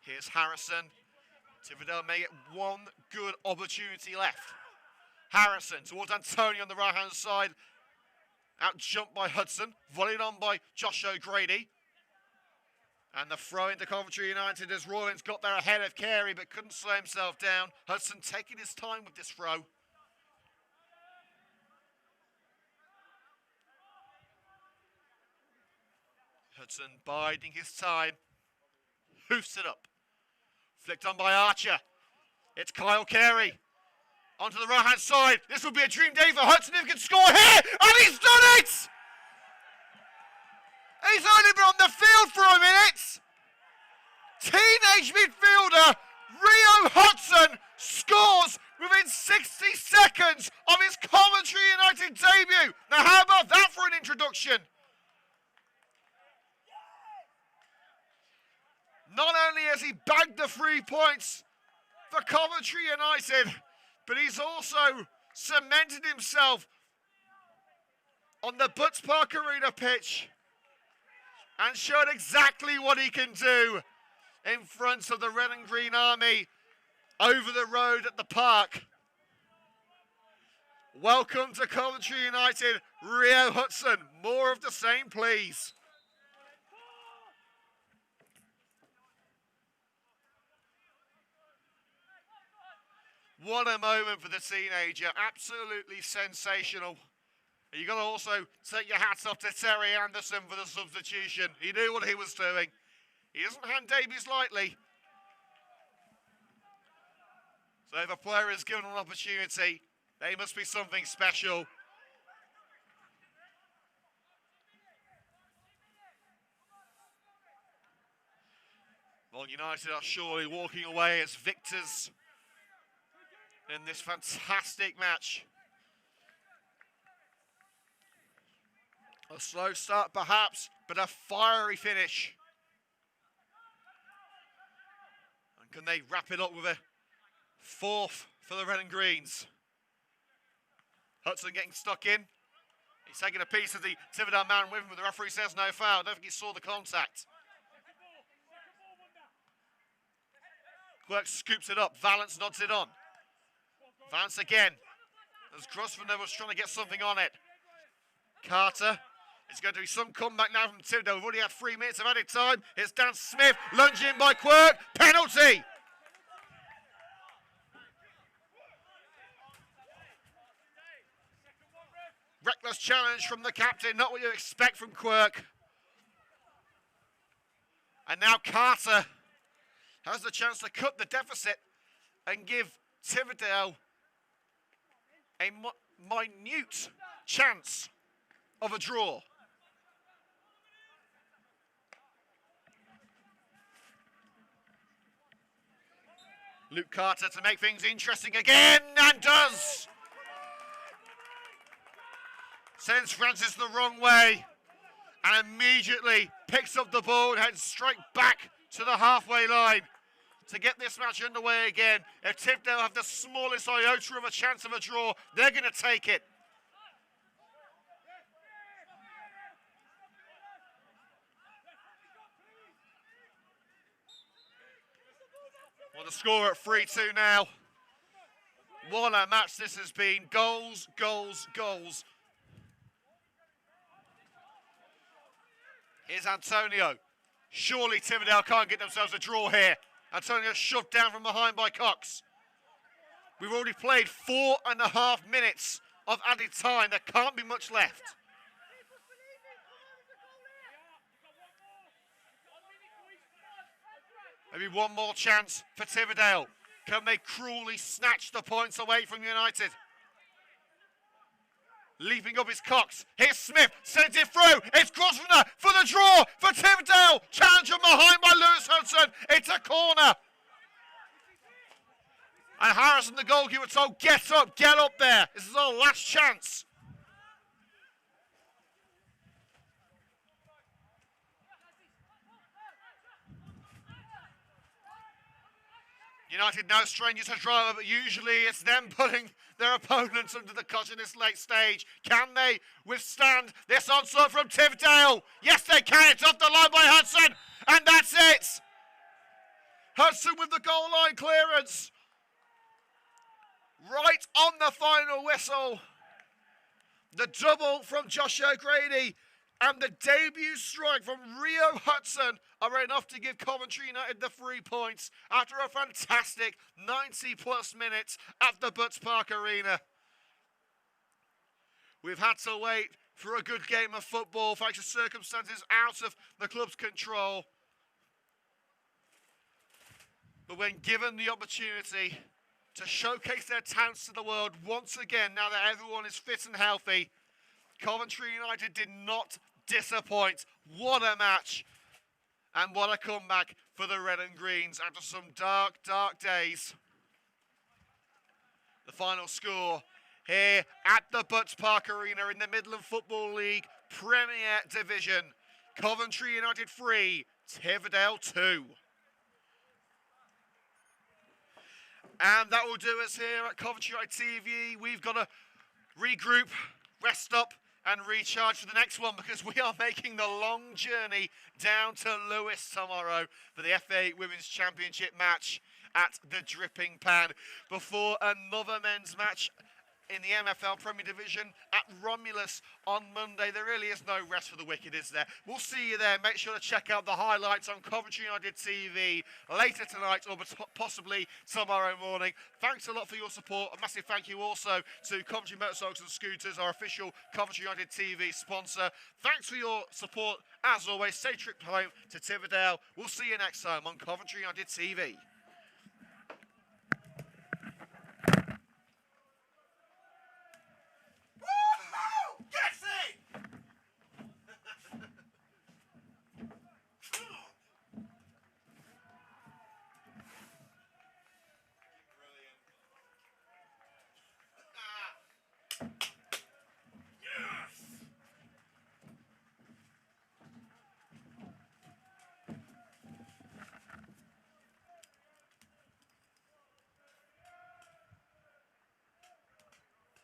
A: Here's Harrison. Tividale may get one good opportunity left. Harrison towards Antonio on the right-hand side. Out jumped by Hudson. Volleyed on by Josh O'Grady. And the throw into Coventry United as Rollins got there ahead of Carey but couldn't slow himself down. Hudson taking his time with this throw. Hudson biding his time. Hoofs it up. Flicked on by Archer. It's Kyle Carey. Onto the right-hand side. This will be a dream day for Hudson if he can score here. And he's done it! He's only been on the field for a minute. Teenage midfielder Rio Hudson scores within 60 seconds of his Coventry United debut. Now how about that for an introduction? Not only has he bagged the 3 points for Coventry United, but he's also cemented himself on the Butts Park Arena pitch and showed exactly what he can do in front of the Red and Green Army over the road at the park. Welcome to Coventry United, Rio Hudson. More of the same, please. What a moment for the teenager. Absolutely sensational. You've got to also take your hats off to Terry Anderson for the substitution. He knew what he was doing. He doesn't hand debuts lightly. So if a player is given an opportunity, they must be something special. Well, United are surely walking away as victors in this fantastic match. A slow start perhaps, but a fiery finish. And can they wrap it up with a fourth for the Red and Greens? Hudson getting stuck in. He's taking a piece of the Tividale man with him, but the referee says no foul. I don't think he saw the contact. Quirk scoops it up. Valance nods it on. Valance again. As Grossman was trying to get something on it. Carter. It's going to be some comeback now from Tividale. We've already had 3 minutes of added time. It's Dan Smith. Lunged in by Quirk. Penalty. Reckless challenge from the captain. Not what you expect from Quirk. And now Carter has the chance to cut the deficit and give Tividale a minute chance of a draw. Luke Carter to make things interesting again, and does. Sends Francis the wrong way. And immediately picks up the ball and heads straight back to the halfway line to get this match underway again. If Tividale have the smallest iota of a chance of a draw, they're going to take it. Well, the score at 3-2 now. What a match this has been. Goals, goals, goals. Here's Antonio. Surely Tividale can't get themselves a draw here. Antonio shoved down from behind by Cox. We've already played 4.5 minutes of added time. There can't be much left. Maybe one more chance for Tividale. Can they cruelly snatch the points away from United? Leaping up is Cox. Here's Smith. Sends it through. It's Grosvenor for the draw for Tividale. Challenge from behind by Lewis Hudson. It's a corner. And Harrison, the goalkeeper, told, get up there. This is our last chance. United no strangers to drama, but usually it's them putting their opponents under the cosh in this late stage. Can they withstand this onslaught from Tividale? Yes, they can. It's off the line by Hudson, and that's it. Hudson with the goal line clearance. Right on the final whistle. The double from Josh O'Grady and the debut strike from Rio Hudson are enough to give Coventry United the 3 points after a fantastic 90-plus minutes at the Butts Park Arena. We've had to wait for a good game of football thanks to circumstances out of the club's control. But when given the opportunity to showcase their talents to the world once again, now that everyone is fit and healthy, Coventry United did not disappoint. What a match and what a comeback for the Red and Greens after some dark, dark days. The final score here at the Butts Park Arena in the Midland Football League Premier Division. Coventry United 3, Tividale 2. And that will do us here at Coventry United TV. We've got to regroup, rest up and recharge for the next one because we are making the long journey down to Lewes tomorrow for the FA Women's Championship match at the Dripping Pan before another men's match in the MFL Premier Division at Romulus on Monday. There really is no rest for the wicked, is there? We'll see you there. Make sure to check out the highlights on Coventry United TV later tonight or possibly tomorrow morning. Thanks a lot for your support. A massive thank you also to Coventry Motorcycles and Scooters, our official Coventry United TV sponsor. Thanks for your support. As always, safe trip home to Tividale. We'll see you next time on Coventry United TV.